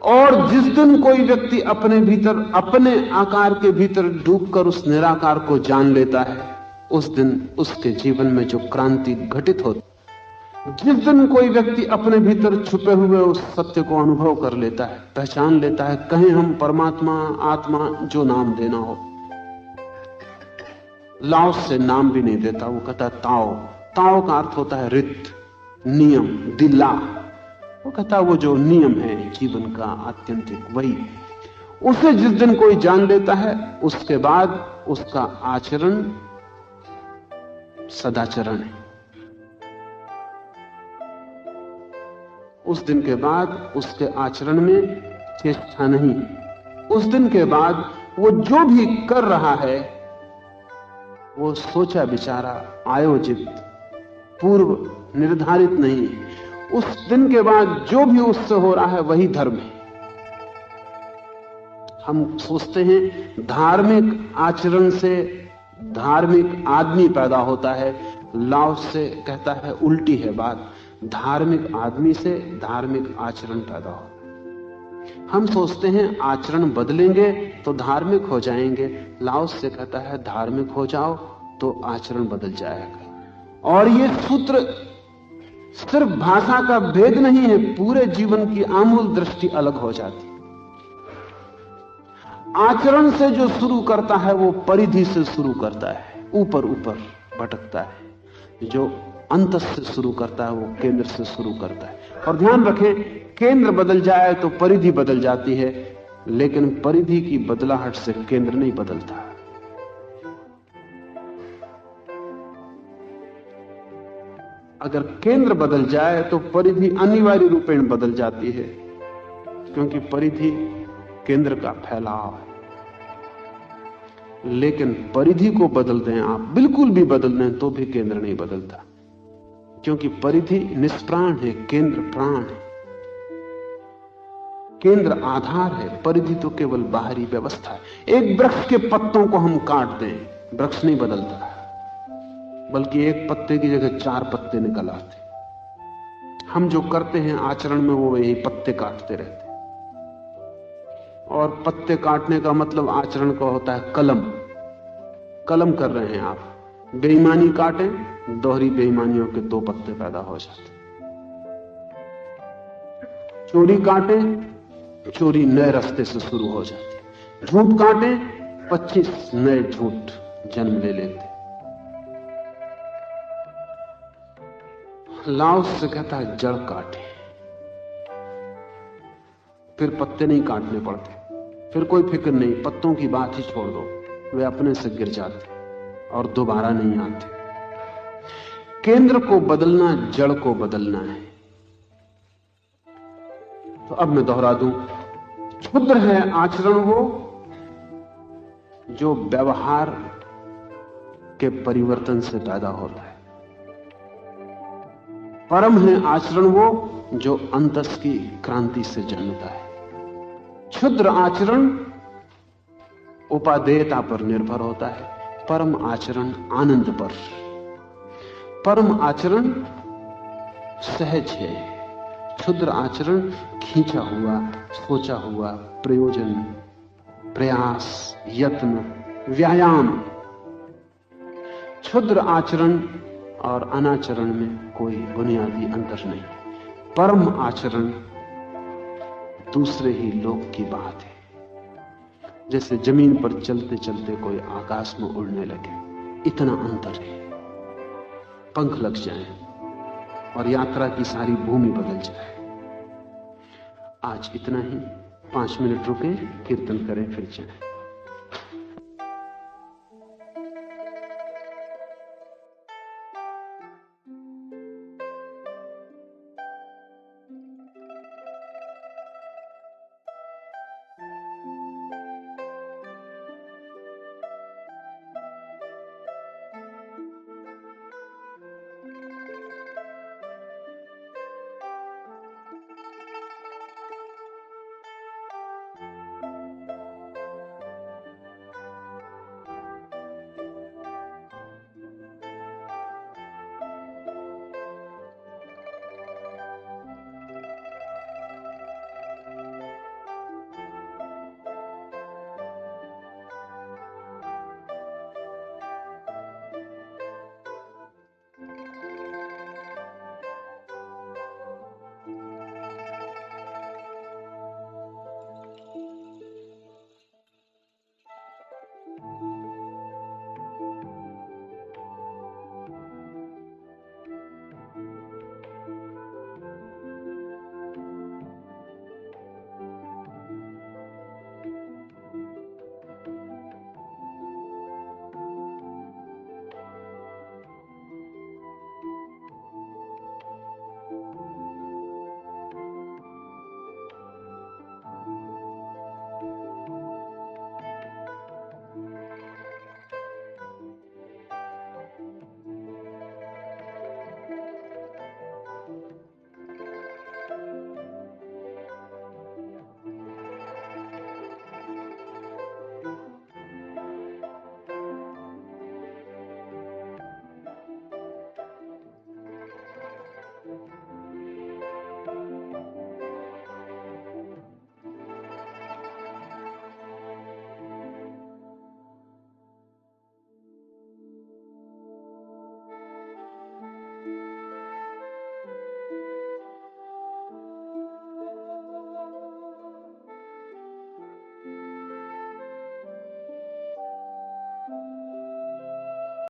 और जिस दिन कोई व्यक्ति अपने भीतर, अपने आकार के भीतर डूबकर उस निराकार को जान लेता है, उस दिन उसके जीवन में जो क्रांति घटित होती। जिस दिन कोई व्यक्ति अपने भीतर छुपे हुए उस सत्य को अनुभव कर लेता है, पहचान लेता है, कहें हम परमात्मा, आत्मा, जो नाम देना हो। लाओस से नाम भी नहीं देता, वो कहता है ताओ। ताओ का अर्थ होता है रित, नियम, दिला। वो कहता है वो जो नियम है जीवन का आत्यंतिक, वही। उसे जिस दिन कोई जान लेता है, उसके बाद उसका आचरण सदाचरण है। उस दिन के बाद उसके आचरण में चेष्टा नहीं। उस दिन के बाद वो जो भी कर रहा है वो सोचा विचारा, आयोजित, पूर्व निर्धारित नहीं। उस दिन के बाद जो भी उससे हो रहा है वही धर्म है। हम सोचते हैं धार्मिक आचरण से धार्मिक आदमी पैदा होता है। लाओस से कहता है उल्टी है बात, धार्मिक आदमी से धार्मिक आचरण पैदा होता है। हम सोचते हैं आचरण बदलेंगे तो धार्मिक हो जाएंगे। लाओस से कहता है धार्मिक हो जाओ तो आचरण बदल जाएगा। और ये सूत्र सिर्फ भाषा का भेद नहीं है, पूरे जीवन की आमूल दृष्टि अलग हो जाती। आचरण से जो शुरू करता है वो परिधि से शुरू करता है, ऊपर ऊपर भटकता है। जो अंतस से शुरू करता है, वो केंद्र से शुरू करता है। और ध्यान रखें, केंद्र बदल जाए तो परिधि बदल जाती है, लेकिन परिधि की बदलाहट से केंद्र नहीं बदलता। अगर केंद्र बदल जाए तो परिधि अनिवार्य रूपेण बदल जाती है, क्योंकि परिधि केंद्र का फैलाव है। लेकिन परिधि को बदल दें आप, बिल्कुल भी बदल दें, तो भी केंद्र नहीं बदलता, क्योंकि परिधि निष्प्राण है, केंद्र प्राण है। केंद्र आधार है, परिधि तो केवल बाहरी व्यवस्था है। एक वृक्ष के पत्तों को हम काट दें, वृक्ष नहीं बदलता, बल्कि एक पत्ते की जगह 4 पत्ते निकल आते। हम जो करते हैं आचरण में, वो यही पत्ते काटते रहते। और पत्ते काटने का मतलब आचरण का होता है कलम। कलम कर रहे हैं आप, बेईमानी काटें, दोहरी बेईमानियों के 2 पत्ते पैदा हो जाते। चोरी काटें, चोरी नए रास्ते से शुरू हो जाती। झूठ काटें, 25 नए झूठ जन्म ले लेते। लाओस से कहता है जड़ काटे, फिर पत्ते नहीं काटने पड़ते, फिर कोई फिक्र नहीं, पत्तों की बात ही छोड़ दो, वे अपने से गिर जाते और दोबारा नहीं आते। केंद्र को बदलना जड़ को बदलना है। तो अब मैं दोहरा दूं, क्षुद्र है आचरण वो जो व्यवहार के परिवर्तन से पैदा होता है। परम है आचरण वो जो अंतस की क्रांति से जन्मता है। क्षुद्र आचरण उपादेयता पर निर्भर होता है, परम आचरण आनंद पर। परम आचरण सहज है, क्षुद्र आचरण खींचा हुआ, सोचा हुआ, प्रयोजन, प्रयास, यत्न, व्यायाम। क्षुद्र आचरण और अनाचरण में कोई बुनियादी अंतर नहीं। परम आचरण दूसरे ही लोक की बात है। जैसे जमीन पर चलते चलते कोई आकाश में उड़ने लगे, इतना अंतर है। पंख लग जाएं और यात्रा की सारी भूमि बदल जाए। आज इतना ही, 5 मिनट रुकें, कीर्तन करें, फिर जाएं।